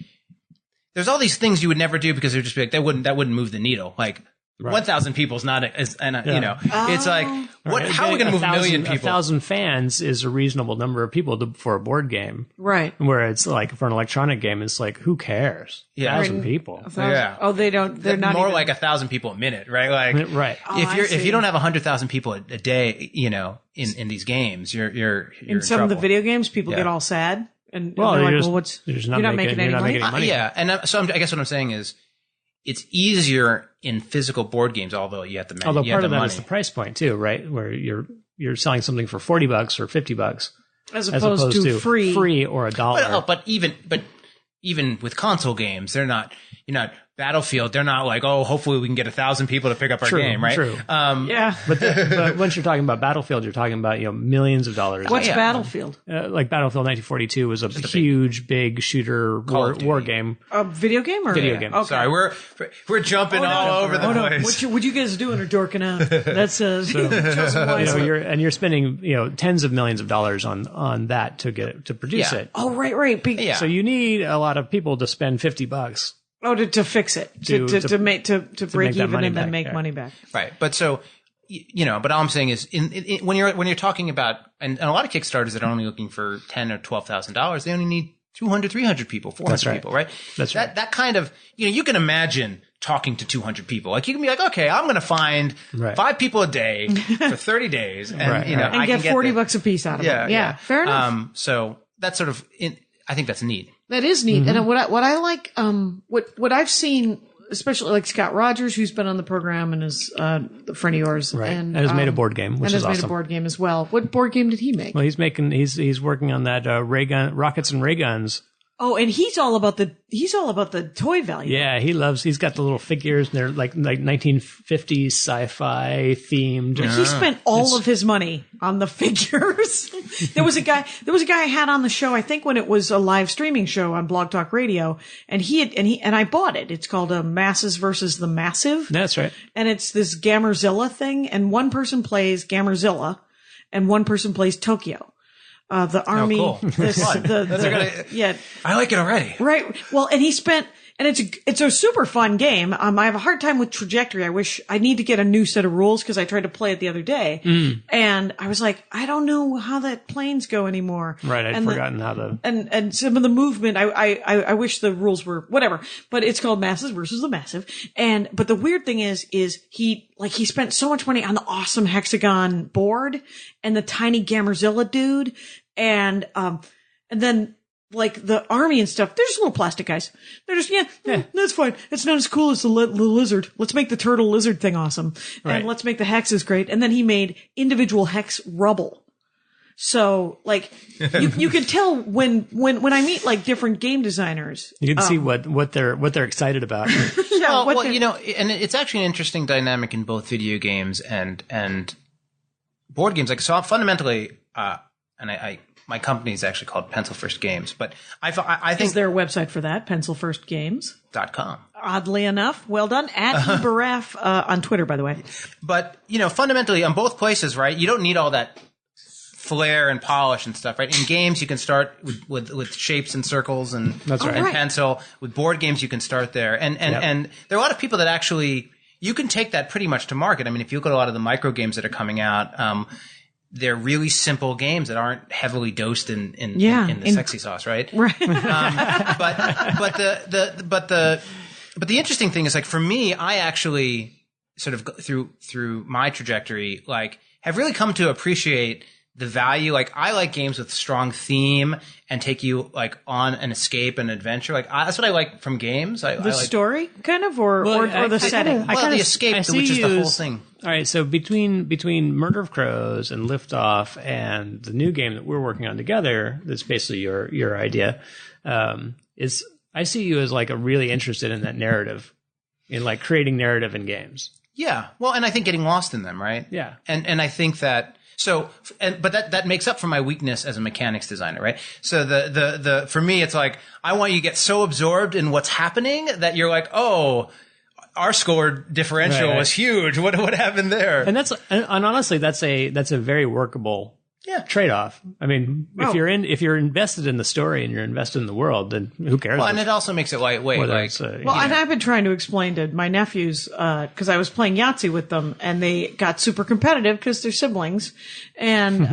There's all these things you would never do because they'd just be like that wouldn't move the needle, like. Right. 1,000 people is not, it's like, how are we going to move 1 million people? 1,000 fans is a reasonable number of people for a board game. Right. Where it's like, for an electronic game, it's like, who cares? 1,000 people. Oh, they don't, they're not more like 1,000 people a minute, right? Like, right. If you don't have 100,000 people a day, in these games, you're in some trouble. of the video games, people get all sad. And well, they're like, you're not making any money. So I guess what I'm saying is, it's easier in physical board games, although you have to. Although part of that is the price point too, right? Where you're selling something for $40 or $50, as opposed to free or $1. But even with console games, they're not. Battlefield, they're not like, hopefully we can get 1,000 people to pick up our game, right? True. But once you're talking about Battlefield, you're talking about millions of dollars. What's Battlefield? Like Battlefield 1942 was a huge, big shooter war game. A video game or video game? Okay. Sorry, we're jumping all over the place. What you guys doing or dorking out? That's you're spending tens of millions of dollars on that to produce it. Oh, right. So you need a lot of people to spend $50. Oh, to fix it, to break even and then make money back. Right, but so but all I'm saying is, when you're talking about, and a lot of Kickstarters that are only looking for $10,000 or $12,000, they only need 200, 300 people, 400 That's right. people, right? That's right. That kind of, you can imagine talking to 200 people. Like you can be like, okay, I'm going to find 5 people a day for 30 days and, Right. And I get can $40 a piece out of it. Yeah. Fair enough. So that's sort of, I think that's neat. That is neat. And what I like, what I've seen, especially like Scott Rogers, who's been on the program and is a friend of yours, Right. and has made a board game, which and is has made awesome. a board game as well. What board game did he make? Well, he's working on that rockets and ray guns. Oh, and he's all about the toy value. Yeah, he's got the little figures, and they're like 1950s sci-fi themed. He spent all of his money on the figures. There was a guy I had on the show, I think when it was a live streaming show on Blog Talk Radio, and I bought it. It's called Masses versus the Massive. That's right. And it's this Gamerzilla thing, and one person plays Gamerzilla and one person plays Tokyo. The army, cool. yeah, I like it already. right. Well, and it's a super fun game. I have a hard time with trajectory. I need to get a new set of rules because I tried to play it the other day, and I was like, I don't know how that planes go anymore. Right, I'd forgotten how to. And some of the movement, I wish the rules were whatever, but it's called Masses versus the Massive. But the weird thing is he spent so much money on the awesome hexagon board and the tiny Gamerzilla dude. And then like the army and stuff, they're just little plastic guys. They're just, that's fine. It's not as cool as the lizard. Let's make the turtle lizard thing awesome. Right. And let's make the hexes great. And then he made individual hex rubble. So like you can tell when I meet like different game designers. You can see what they're excited about. And it's actually an interesting dynamic in both video games and board games. Like, so fundamentally, my company is actually called Pencil First Games, but I think Is there a website for that? Pencil First Games. .com. Oddly enough, well done. At Baraf on Twitter, by the way. But fundamentally on both places, right? You don't need all that flair and polish and stuff, right? In games, you can start with shapes and circles and, That's right. and right. pencil. With board games, you can start there. And there are a lot of people that actually, you can take that pretty much to market. I mean, if you look at a lot of the micro games that are coming out, they're really simple games that aren't heavily dosed in the sexy sauce, right? Right. But the interesting thing is, like, for me, I actually sort of through my trajectory, like, have really come to appreciate the value. Like, I like games with strong theme and take you like on an escape and adventure. Like, that's what I like from games. The I like, story, kind of, or the setting. well, the escape, which is the whole thing. All right, so between Murder of Crows and Liftoff and the new game that we're working on together, that's basically your idea, is I see you as like a really interested in that narrative, in like creating narrative in games. Yeah. Well, and I think getting lost in them, right? Yeah. And I think that, but that makes up for my weakness as a mechanics designer, right? So for me, it's like, I want you to get so absorbed in what's happening that you're like, oh, our score differential was huge. What happened there? And honestly, that's a very workable trade-off. I mean, if you're invested in the story and you're invested in the world, then who cares? Well, and it also makes it lightweight. And I've been trying to explain to my nephews, because I was playing Yahtzee with them, and they got super competitive because they're siblings, and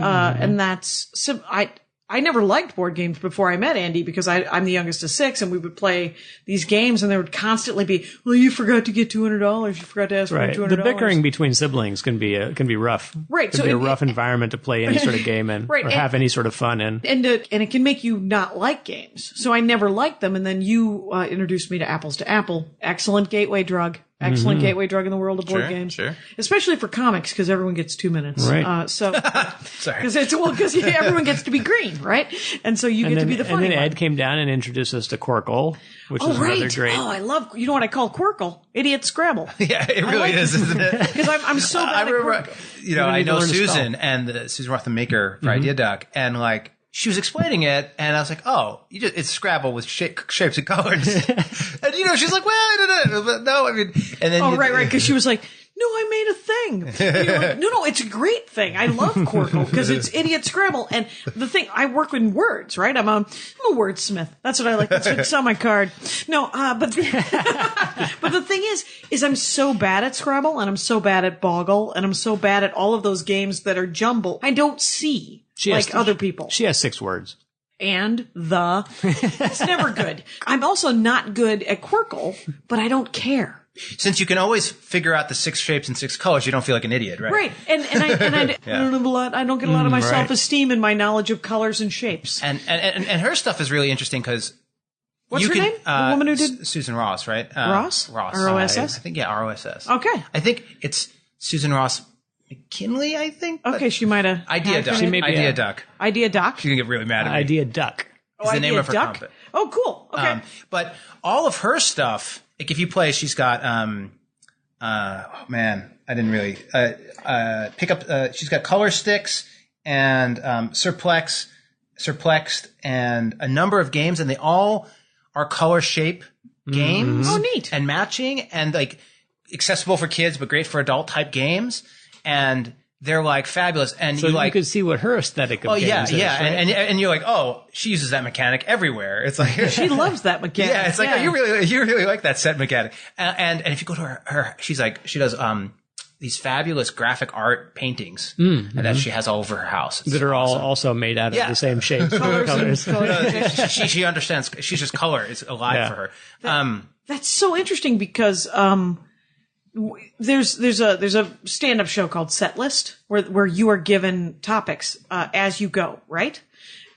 I never liked board games before I met Andy because I'm the youngest of 6, and we would play these games, and there would constantly be, well, you forgot to get $200. You forgot to ask for $200. The bickering between siblings can be rough. Right. It can be a rough environment to play any sort of game in, or have any sort of fun in. And it can make you not like games. So I never liked them, and then you introduced me to Apples to Apple. Excellent gateway drug. Excellent gateway drug in the world of board games. Sure. Especially for comics, because everyone gets 2 minutes. Right. Sorry. Because everyone gets to be green, right? And so you get to be the funny And then one. Ed came down and introduced us to Quirkle, which is right. another great. Oh, I love, you know what I call Quirkle? Idiot Scrabble. Yeah, it really is, isn't it? Because I'm so bad I remember, at Quirkle. need I to know learn to Susan, and Susan Roth, the maker for Idea Duck, and like, she was explaining it, and I was like, "Oh, it's Scrabble with shapes and colors." And she's like, "Well, no, I mean," and then right, because she was like, "No, I made a thing." And you're like, no, it's a great thing. I love Quirkle because it's Idiot Scrabble, and the thing, I work in words, right? I'm a wordsmith. That's what I like. It's on my card. No, but the thing is I'm so bad at Scrabble, and I'm so bad at Boggle, and I'm so bad at all of those games that are jumble. I don't see. Like other people. She has 6 words. and the. It's never good. I'm also not good at Quirkle, but I don't care. Since you can always figure out the 6 shapes and 6 colors, you don't feel like an idiot, right? Right. And I don't have a lot. I don't get a lot of my right. self-esteem in my knowledge of colors and shapes. And her stuff is really interesting because What's her name? The woman who did Susan Ross, right? Ross? Ross. R-O-S-S? I think R-O-S-S. Okay. I think it's Susan Ross McKinley, I think. Okay, she might have. Idea Duck. She may be Idea a- Duck. Idea Doc. She's going to get really mad at me. Idea duck. It's the name Idea of her Duck? company. Oh, cool. Okay. But all of her stuff, like if you play, she's got, oh man, I didn't really, pick up, she's got color sticks and, Surplexed and a number of games, and they all are color shape games. Oh, neat. And matching and like accessible for kids, but great for adult type games. And they're like fabulous. And So you you like, could see what her aesthetic of oh yeah, games is, yeah. right? And you're like, oh, she uses that mechanic everywhere. It's like, She loves that mechanic. yeah, it's like, oh, you really like that set mechanic. And if you go to her, she does, these fabulous graphic art paintings that she has all over her house. It's that are all awesome. also made out of Yeah. the same shapes. Colors. She understands. She's just color is alive Yeah. for her. That's so interesting because there's a stand-up show called Set List where you are given topics as you go, right?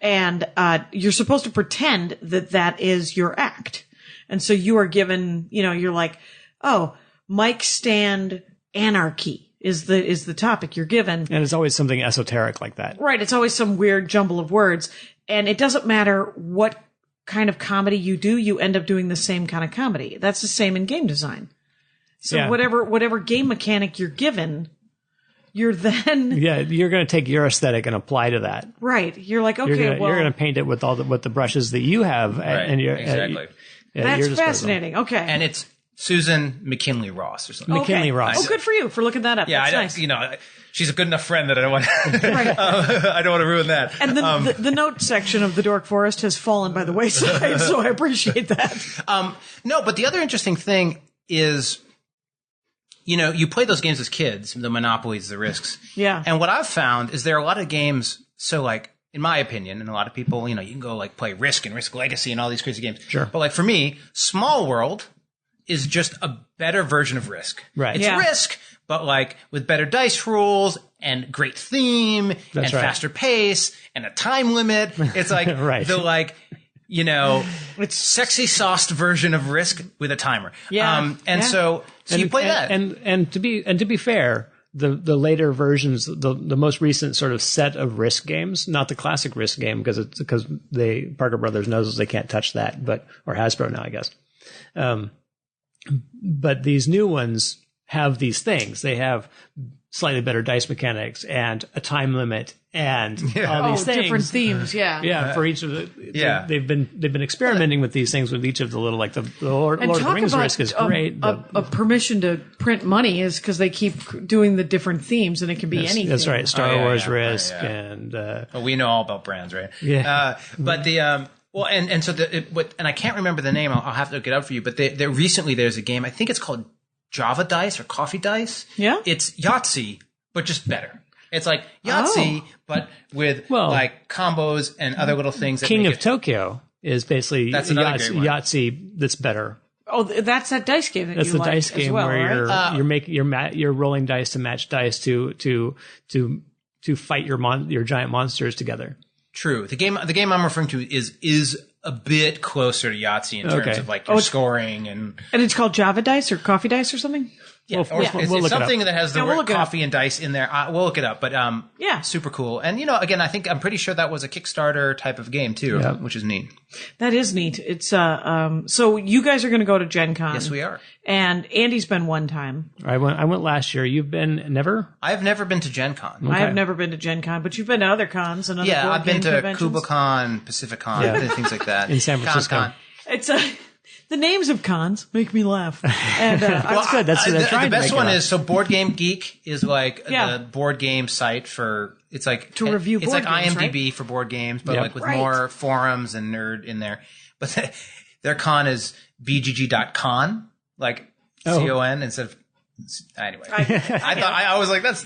And you're supposed to pretend that is your act. And so you are given, you're like, oh, mic stand anarchy is the topic you're given. And it's always something esoteric like that. Right. It's always some weird jumble of words. And it doesn't matter what kind of comedy you do, you end up doing the same kind of comedy. That's the same in game design. So Yeah. whatever game mechanic you're given, you're then Yeah, you're going to take your aesthetic and apply to that. right. You're like, okay, You're well, going to paint it with with the brushes that you have, and you're exactly. at that's your disposal. fascinating. Okay. And it's Susan McKinley Ross or something. McKinley Ross. Oh, good for you for looking that up. Yeah, That's I, nice. she's a good enough friend that I don't want. Right. I don't want to ruin that. And the note section of the Dork Forest has fallen by the wayside, so I appreciate that. No, but the other interesting thing is, you play those games as kids, the Monopolies, the Risks. Yeah. And what I've found is there are a lot of games, so like, in my opinion, and a lot of people, you can go like play Risk and Risk Legacy and all these crazy games. Sure. But like for me, Small World is just a better version of Risk. Right. It's Yeah. Risk, but like with better dice rules and great theme and That's right. faster pace and a time limit. It's like Right. the like, it's sexy sauced version of Risk with a timer. Yeah. And Yeah. so you play that. And to be fair, the later versions, the most recent sort of set of Risk games, not the classic Risk game because Parker Brothers knows they can't touch that, or Hasbro now, I guess. But these new ones have these things. They have slightly better dice mechanics and a time limit and all these things. Different themes. Yeah. Yeah, for each of the Yeah. they've been experimenting with these things with each of the little like the Lord And of the talk Rings about Risk is great. A permission to print money is because they keep doing the different themes, and it can be anything. That's right. Star Oh, yeah, Wars yeah. Risk Oh, yeah. and Well, we know all about brands, right? Yeah. But the well, and so and I can't remember the name. I'll have to look it up for you. But recently there's a game. I think it's called Java Dice or Coffee Dice. Yeah? It's Yahtzee, but just better. It's like Yahtzee, but with like combos and other little things. That King make of Tokyo is basically That's another great one. Yahtzee that's better. Oh, that's that dice game that That's you the like dice as game well, where right? you're rolling dice to match dice to fight your giant monsters together. True. The game I'm referring to is a bit closer to Yahtzee in terms of like your scoring and it's called Java Dice or Coffee Dice or something. yeah, We'll it's look it up. something that has the Yeah, we'll word look it up. coffee and dice in there. We'll look it up, but Yeah. super cool. And again, I'm pretty sure that was a Kickstarter type of game too, Yeah. which is neat. That is neat. It's so you guys are going to go to Gen Con. Yes, we are. And Andy's been one time. I went last year. You've been never? I've never been to Gen Con. I have never been to Gen Con, but you've been to other cons and other Yeah, board I've been game to conventions. KubaCon, PacificCon, things like that. In San Francisco. ConCon. It's the names of cons make me laugh. And That's good. That's the trying to best make it one up. is Board Game Geek is like Yeah. the board game site for it's like To review it's board like games, IMDb for board games, but Yep. like with Right. more forums and nerd in there. But their con is bgg.con, like CON instead of Anyway, I was like, that's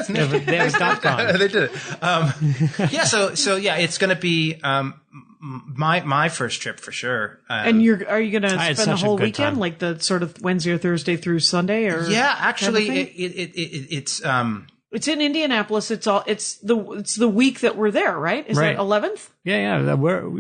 neat. They have a .com. They did it. Yeah. So yeah, it's going to be, my first trip for sure. And are you going to had spend the such a whole good weekend, time. like the sort of Wednesday or Thursday through Sunday, or Yeah, actually, kind of thing? it's It's in Indianapolis. It's the week that we're there, right? Is Right. that 11th? Yeah.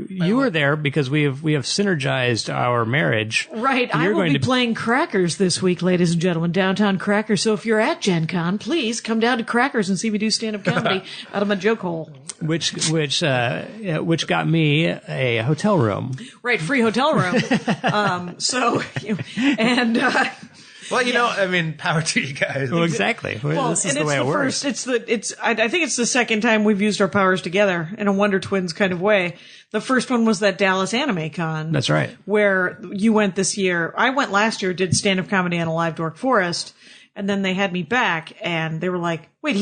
You were there because we have synergized our marriage. Right. I You're will going be to playing Crackers this week, ladies and gentlemen, downtown Crackers. So if you're at Gen Con, please come down to Crackers and see me do stand-up comedy out of my joke hole. which got me a hotel room. Right, free hotel room. power to you guys. Well, exactly. Well, This is and the it's way the it works. first. I think it's the second time we've used our powers together in a Wonder Twins kind of way. The first one was that Dallas Anime Con. That's right. Where you went this year. I went last year, did stand-up comedy on a live Dork Forest, and then they had me back, and they were like, "Wait,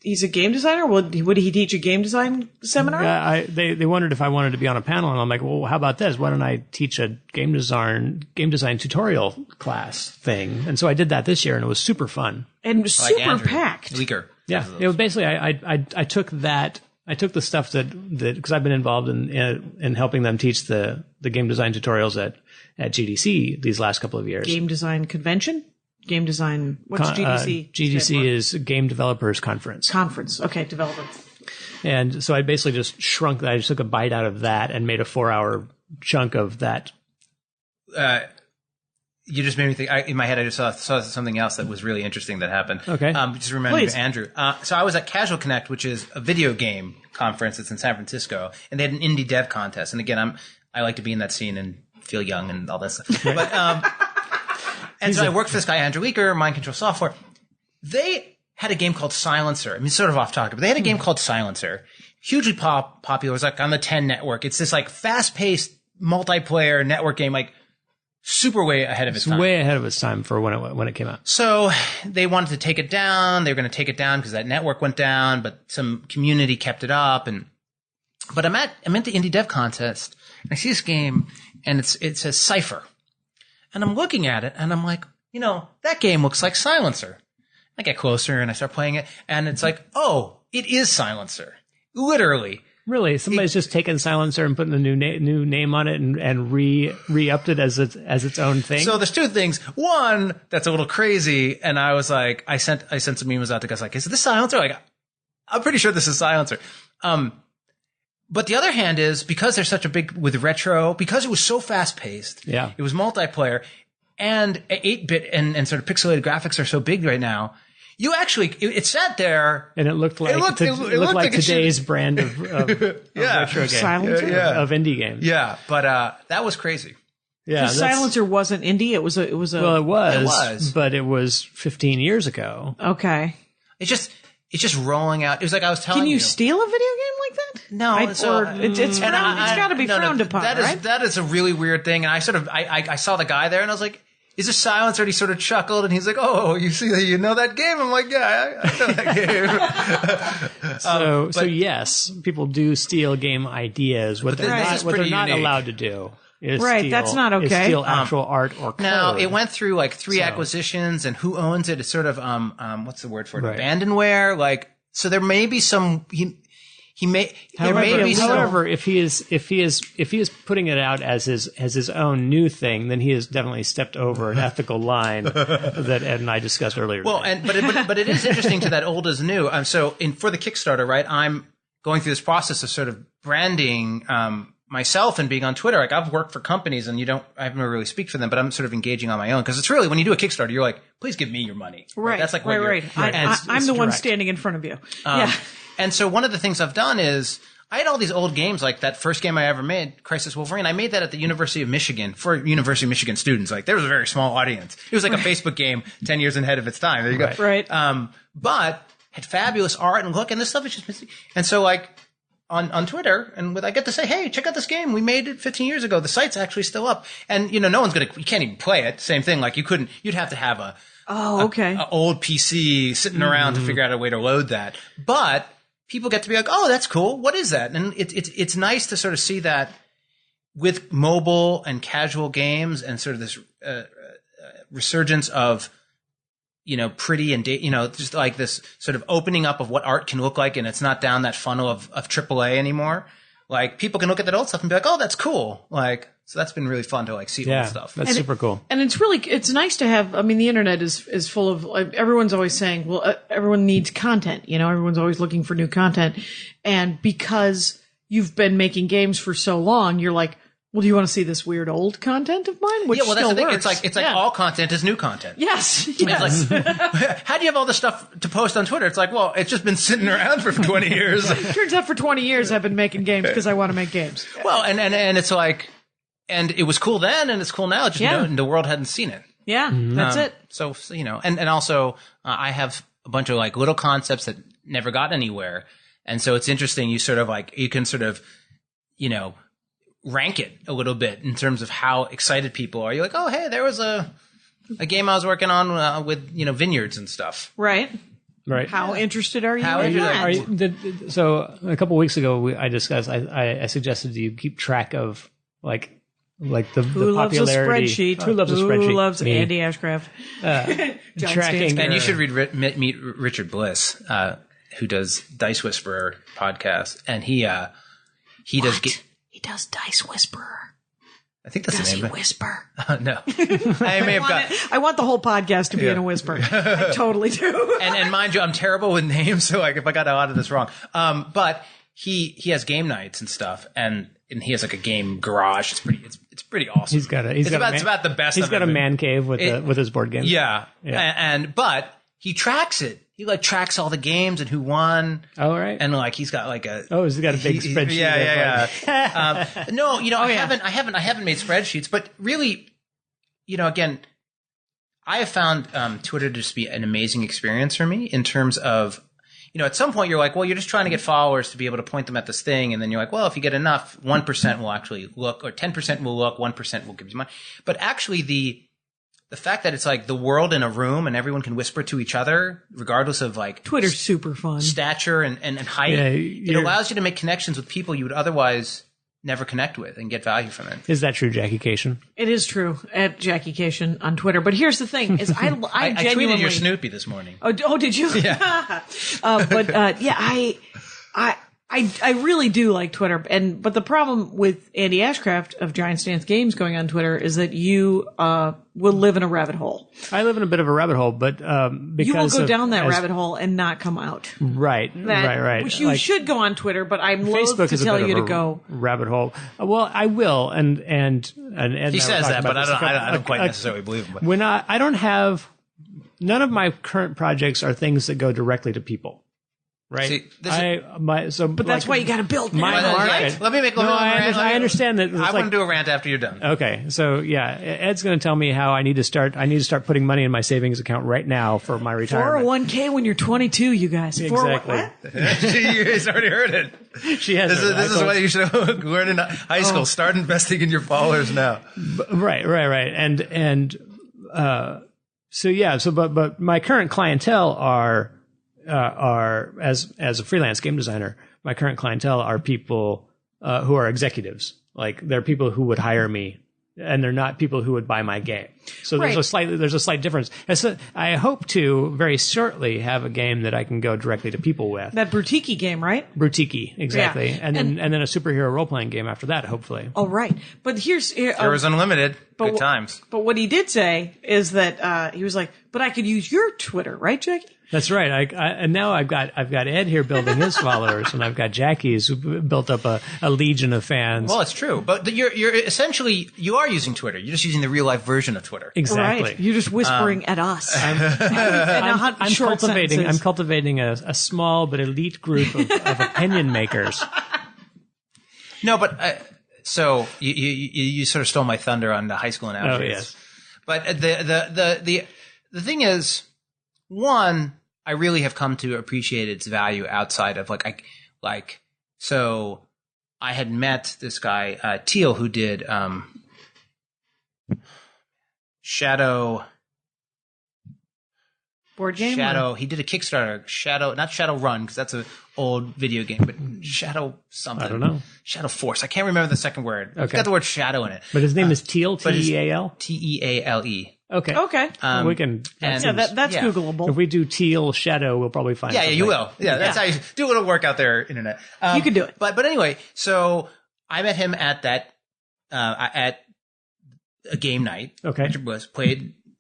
he's a game designer? Would he teach a game design seminar?" They wondered if I wanted to be on a panel, and I'm like, well, how about this? Why don't I teach a game design tutorial class thing? And so I did that this year, and it was super fun. And Like super Andrew packed. Leaker. Yeah, it was basically I took that. I took the stuff that because I've been involved in helping them teach the game design tutorials at GDC these last couple of years. Game design convention? Game design. What's GDC? GDC is Game Developers Conference. Conference. Okay, developer. And so I basically just shrunk that. I just took a bite out of that and made a 4-hour chunk of that. You just made me think. In my head, I just saw something else that was really interesting that happened. Okay. Just remember Please. Andrew. So I was at Casual Connect, which is a video game conference. It's in San Francisco, and they had an indie dev contest. And again, I like to be in that scene and feel young and all that stuff. But and so I worked for this guy, Andrew Leaker, Mind Control Software. They had a game called Silencer. I mean, sort of off topic, but they had a game called Silencer. Hugely popular. It was like on the 10 network. It's this like fast-paced multiplayer network game, like super way ahead of its time. Way ahead of its time for when it came out. So they wanted to take it down. They were going to take it down because that network went down, but some community kept it up. But I'm at the indie dev contest, and I see this game, and it says Cypher. And I'm looking at it, and I'm like, that game looks like Silencer. I get closer, and I start playing it, and it's like, oh, it is Silencer. Literally. Really, somebody's just taken Silencer and putting a new name on it and re-upped it as its own thing. So there's two things. One, that's a little crazy, and I was like, I sent some emails out to guys like, is this Silencer? Like, I'm pretty sure this is Silencer. But the other hand is because they're such a big with retro, because it was so fast paced. Yeah. It was multiplayer, and 8-bit and sort of pixelated graphics are so big right now. You actually, it sat there. And it looked like today's brand of retro game. Silencer? Of indie games. Yeah, but that was crazy. Yeah. Silencer wasn't indie. It was a. Well, it was. But it was 15 years ago. Okay. It's just rolling out. It was like I was telling you. Can you steal a video game like that? No, it's got to be frowned upon, right? That is a really weird thing. And I saw the guy there, and I was like, "Is this Silencer?" And he sort of chuckled, and he's like, "Oh, you know that game?" I'm like, "Yeah, I know that game." So yes, people do steal game ideas. What they're not unique. allowed to do. Right, that's not okay. Is steal actual art or code. No, it went through like 3 acquisitions, and who owns it? It's sort of what's the word for it? Right. Abandonware. Like, so there may be some. However, if he is putting it out as his own new thing, then he has definitely stepped over an ethical line that Ed and I discussed earlier. Well, but it is interesting to that old as new. So for the Kickstarter, right? I'm going through this process of sort of branding myself and being on Twitter. Like I've worked for companies, and I haven't really speak for them, but I'm sort of engaging on my own because it's really when you do a Kickstarter, you're like, please give me your money. Right. That's like right. I'm the one standing in front of you. Yeah. And so one of the things I've done is I had all these old games, like that first game I ever made, Crisis Wolverine. I made that at the University of Michigan for University of Michigan students. Like there was a very small audience. It was like a Facebook game 10 years ahead of its time. There you go. Right. But had fabulous art and look, and this stuff is just missing. And so like on Twitter, and I get to say, hey, check out this game. We made it 15 years ago. The site's actually still up. And no one's you can't even play it. Same thing. Like you'd have to have a old PC sitting around to figure out a way to load that. But people get to be like, oh, that's cool. What is that? And it's nice to sort of see that with mobile and casual games and sort of this resurgence of, pretty and just like this sort of opening up of what art can look like, and it's not down that funnel of AAA anymore. Like people can look at that old stuff and be like, oh, that's cool. Like, so that's been really fun to like see old stuff. That's super cool. And it's nice to have, I mean, the internet is full of, like, everyone's always saying, well, everyone needs content, everyone's always looking for new content. And because you've been making games for so long, you're like, well, do you want to see this weird old content of mine? Which that's the thing. Works. It's like all content is new content. Yes. It's like, how do you have all this stuff to post on Twitter? It's like, well, it's just been sitting around for 20 years. Turns out for 20 years I've been making games because I want to make games. Well, and it's like, and it was cool then and it's cool now. Just, the world hadn't seen it. Yeah, that's it. So, and also I have a bunch of like little concepts that never got anywhere. And so it's interesting. You sort of like, you can sort of, rank it a little bit in terms of how excited people are. You're like, oh, hey, there was a game I was working on with, vineyards and stuff. Right. Right. How interested are you How in interested that? So a couple of weeks ago, I suggested you keep track of like the Who loves a popularity. spreadsheet? Who loves a spreadsheet? Who loves Me. Andy Ashcraft? Tracking. And you should meet Richard Bliss, who does Dice Whisperer podcast. And he does He does Dice Whisperer. I think that's Does the he name. whisper? No. I may have got. I want the whole podcast to be in a whisper. I totally do. And mind you, I'm terrible with names, so like if I got a lot of this wrong. But he has game nights and stuff, and he has like a game garage. It's pretty awesome. It's about the best. He's got a man cave with his board games. Yeah. But he tracks it. He like tracks all the games and who won. Oh, right. And like he's got like a he's got a big spreadsheet. Yeah. No, I haven't made spreadsheets, but really, again, I have found Twitter to just be an amazing experience for me in terms of, at some point you're like, well, you're just trying to get followers to be able to point them at this thing, and then you're like, well, if you get enough, 1% will actually look, or 10% will look, 1% will give you money. But actually the fact that it's like the world in a room and everyone can whisper to each other, regardless of like Twitter's super fun. Stature and height, it allows you to make connections with people you would otherwise never connect with and get value from it. Is that true, Jackie Cation? It is true at Jackie Cation on Twitter. But here's the thing: is I genuinely tweeted your Snoopy this morning. Oh, did you? Yeah. I really do like Twitter, but the problem with Andy Ashcraft of Giant Stance Games going on Twitter is that you will live in a rabbit hole. I live in a bit of a rabbit hole, but because you will go down that rabbit hole and not come out. Right. Which you should go on Twitter, but I'm loath Facebook to is tell a bit you of to go rabbit hole. Well, I will, and He says that, but I don't quite necessarily believe him. When I don't have none of my current projects are things that go directly to people. Right. See, but that's why you got to build my market. Let me make. I understand that. I want to do a rant after you're done. Okay, so Ed's going to tell me how I need to start putting money in my savings account right now for my retirement. 401k when you're 22, you guys. Exactly. She's already heard it. She has. This is what you should learn in high school. Start investing in your followers now. Right, but my current clientele are as a freelance game designer, my current clientele are people who are executives. Like they're people who would hire me, and they're not people who would buy my game. So there's a slight difference. I hope to very shortly have a game that I can go directly to people with. That Brutiki game, right? Brutiki, exactly. Yeah. And then a superhero role playing game after that, hopefully. Oh, right. But There was Unlimited. Good times. But what he did say is that he was like, but I could use your Twitter, right, Jackie? That's right. And now I've got Ed here building his followers, and I've got Jackie's who built up a legion of fans. Well, it's true, but you're essentially you are using Twitter. You're just using the real life version of Twitter. Exactly. Right. You're just whispering at us. I'm cultivating a small but elite group of opinion makers. No, but so you sort of stole my thunder on the high school analogy. Oh yes. But the thing is, one, I really have come to appreciate its value outside of so I had met this guy, Teal, who did Shadow board game. He did a Kickstarter, not Shadow Run, because that's an old video game, but Shadow something. I don't know. Shadow Force. I can't remember the second word. Okay. It's got the word shadow in it. But his name is Teal, Teal? Teale. Okay. Okay. We can. and- Yeah, that's yeah. Googleable. If we do teal shadow, we'll probably find. Yeah, something. you will. Yeah, that's how you do a little work out there, internet. You can do it. But anyway, so I met him at that at a game night. Okay.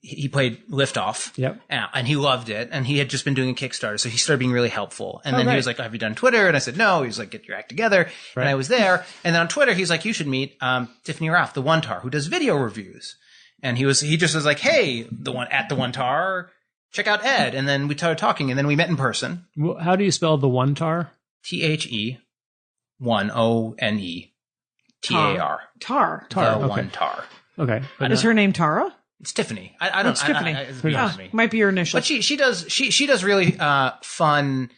He played Liftoff. Yep. And he loved it. And he had just been doing a Kickstarter, so he started being really helpful. And then right. he was like, "Have you done Twitter?" And I said, "No." He was like, "Get your act together." Right. And I was there. And then on Twitter, he's like, "You should meet Tiffany Ralph, the One Tar, who does video reviews." And he just was like, "Hey, the One Tar, check out Ed." And then we started talking, and then we met in person. Well, how do you spell the one tar? THE1ONETAR. Tar. The okay. One Tar. Okay. But Is her name Tara? It's Tiffany. I don't. It's Tiffany. It's beyond me. Might be your initial. But she does really fun,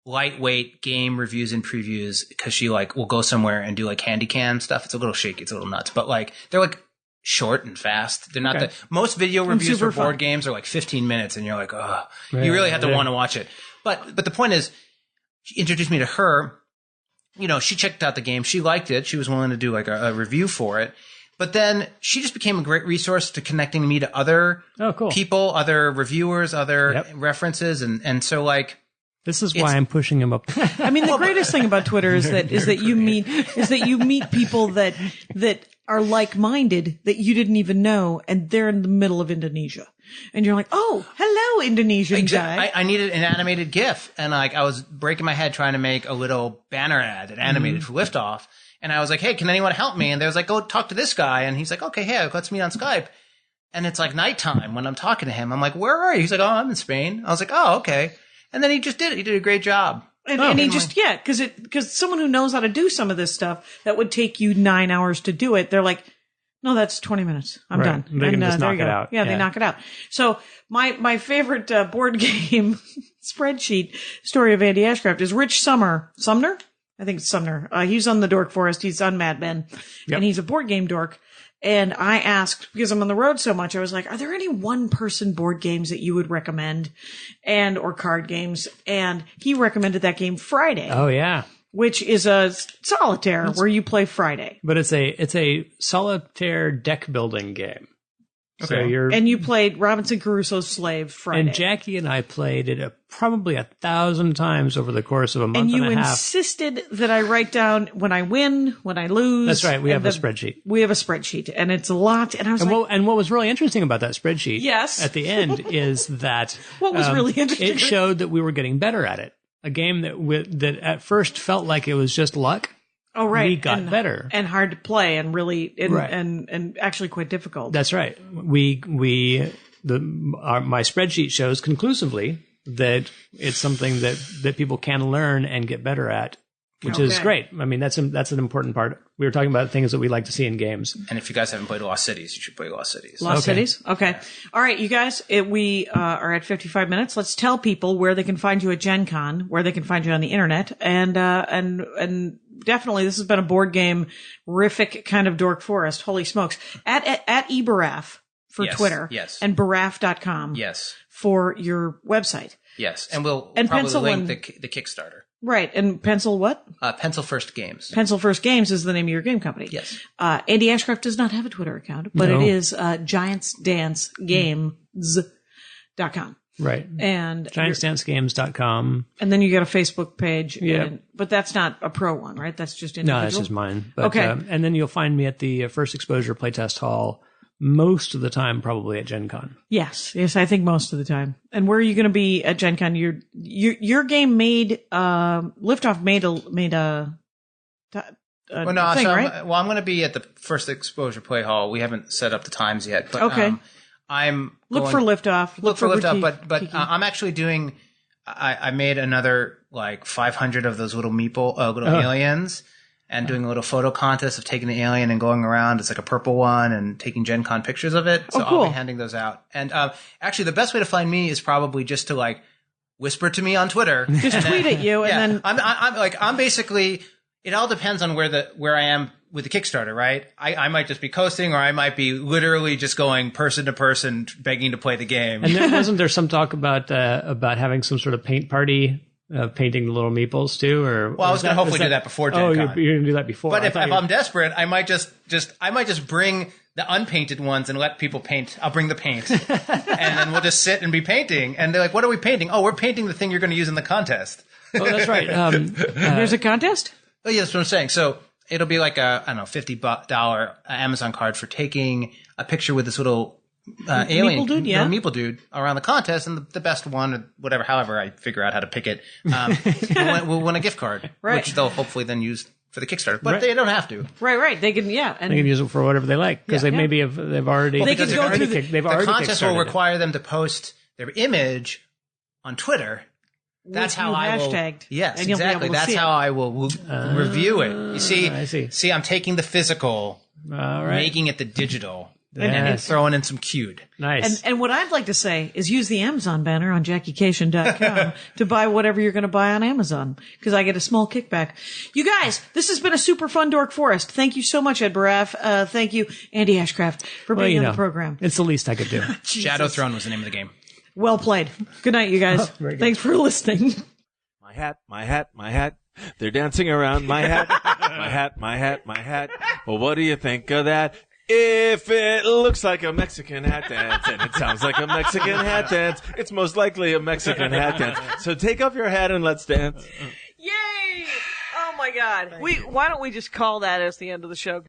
lightweight game reviews and previews because she will go somewhere and do handy cam stuff. It's a little shaky. It's a little nuts. But they're short and fast. They're not Okay. most video reviews for super board fun. games are 15 minutes, and you're like, oh, Right, you really have to right. want to watch it. But the point is, she introduced me to her. She checked out the game. She liked it. She was willing to do a review for it. But then she just became a great resource to connecting me to other cool. people, other reviewers, other Yep. references. And so This is why I'm pushing him up. I mean, the greatest thing about Twitter is that you meet people that are like-minded that you didn't even know, and they're in the middle of Indonesia, and you're like, "Oh, hello, Indonesian guy." I needed an animated GIF, and I was breaking my head trying to make a little banner ad that animated for Liftoff. And I was like, "Hey, can anyone help me?" And they was like, "Go talk to this guy." And he's like, "Okay, hey, let's meet on Skype." And it's nighttime when I'm talking to him. I'm like, "Where are you?" He's like, "Oh, I'm in Spain." I was like, "Oh, okay." And then he just did it. He did a great job. And he just, because someone who knows how to do some of this stuff that would take you 9 hours to do it, they're like, "No, that's 20 minutes. I'm Right. done." They can just there knock you it go. out. Yeah, they Yeah. knock it out. So my favorite board game spreadsheet story of Andy Ashcraft is Rich Sumner. I think it's Sumner. He's on the Dork Forest. He's on Mad Men, and he's a board game dork. And I asked, because I'm on the road so much, I was like, "Are there any one-person board games that you would recommend, or card games?" And he recommended that game Friday, Oh yeah. which is a solitaire where you play Friday. But it's a solitaire deck building game. So Okay. you're You played Robinson Crusoe's Slave Friday. and Jackie and I played it probably 1,000 times over the course of a month And you and a half. insisted that I write down when I win, when I lose. That's right. We and have a spreadsheet. We have a spreadsheet, and it's a lot. And I was And like, what was really interesting about that spreadsheet, Yes. at the end, is that What was really interesting? It showed that we were getting better at it. A game that at first felt like it was just luck. "Oh, right." we got better. and hard to play, and really, Right. and actually quite difficult. That's right. My spreadsheet shows conclusively that it's something that people can learn and get better at, which is Okay. great. I mean, that's an important part. We were talking about things that we like to see in games. And if you guys haven't played Lost Cities, you should play Lost Cities. Lost Okay. Cities. Okay. All right, you guys. We are at 55 minutes. Let's tell people where they can find you at Gen Con, where they can find you on the internet, and definitely this has been a board game rific kind of Dork Forest. Holy smokes! At eBaraf for Yes, Twitter, yes. and baraf.com Yes. for your website. Yes. And we'll And probably Pencil link and- the Kickstarter. Right, and Pencil what? Pencil First Games. Pencil First Games is the name of your game company. Yes. Andy Ashcraft does not have a Twitter account, but No. it is giantsdancegames.com. Right. And GiantsDanceGames.com. and then you get a Facebook page. Yeah. But that's not a pro one, right? That's just No, individual. that's just mine. But, Okay. And then you'll find me at the First Exposure Playtest Hall most of the time, probably at Gen Con. Yes, I think most of the time. And where are you going to be at Gen Con? Your game made Liftoff made a Well, no, thing, so right? I'm going to be at the First Exposure Play Hall. We haven't set up the times yet, but Okay. I'm Look going- for Liftoff. look for Liftoff, Boutique- but Kiki. I'm actually doing. I made another 500 of those little aliens, and doing a little photo contest of taking the alien and going around. It's like a purple one, and taking Gen Con pictures of it. So cool. I'll be handing those out. And actually, the best way to find me is probably just to whisper to me on Twitter. Just tweet at you, Yeah, and then I'm basically. It all depends on where I am with the Kickstarter, right? I might just be coasting, or I might be literally just going person to person begging to play the game. And then wasn't there some talk about having some sort of paint party, painting the little meeples too? Or Well, I was going to hopefully do that before Gen Oh, Con. you're going to do that before. But I if thought I'm desperate, I might just bring the unpainted ones and let people paint. I'll bring the paint. And then we'll just sit and be painting. And they're like, what are we painting? Oh, we're painting the thing you're going to use in the contest. Oh, that's right. There's a contest? Oh, yeah, that's what I'm saying. So it'll be like a, I don't know, $50 Amazon card for taking a picture with this little alien Meeple dude, yeah. little meeple dude around the contest, and the best one, or whatever, however I figure out how to pick it, will win a gift card, Right. which they'll hopefully then use for the Kickstarter. But they don't have to. Right. They can, yeah. And They can use it for whatever they like because they've already They can they've go already through they've The already contest will kickstarted it. require them to post their image on Twitter. That's With how you I will. hashtagged, Yes, and you'll be exactly. able to That's see how it. I will review it. You see, I see. See, I'm taking the physical, All right. making it the digital, and Yes. throwing in some cute. Nice. And what I'd like to say is use the Amazon banner on JackieCation.com to buy whatever you're going to buy on Amazon, because I get a small kickback. You guys, this has been a super fun Dork Forest. Thank you so much, Ed Baraf. Thank you, Andy Ashcraft, for being on the program. It's the least I could do. Shadow Throne was the name of the game. Well played. Good night, you guys. Very good. Thanks for listening. My hat, my hat, my hat. They're dancing around my hat. My hat, my hat, my hat. Well, what do you think of that? If it looks like a Mexican hat dance and it sounds like a Mexican hat dance, it's most likely a Mexican hat dance. So take off your hat and let's dance. Yay! Oh my God. Why don't we just call that as the end of the show?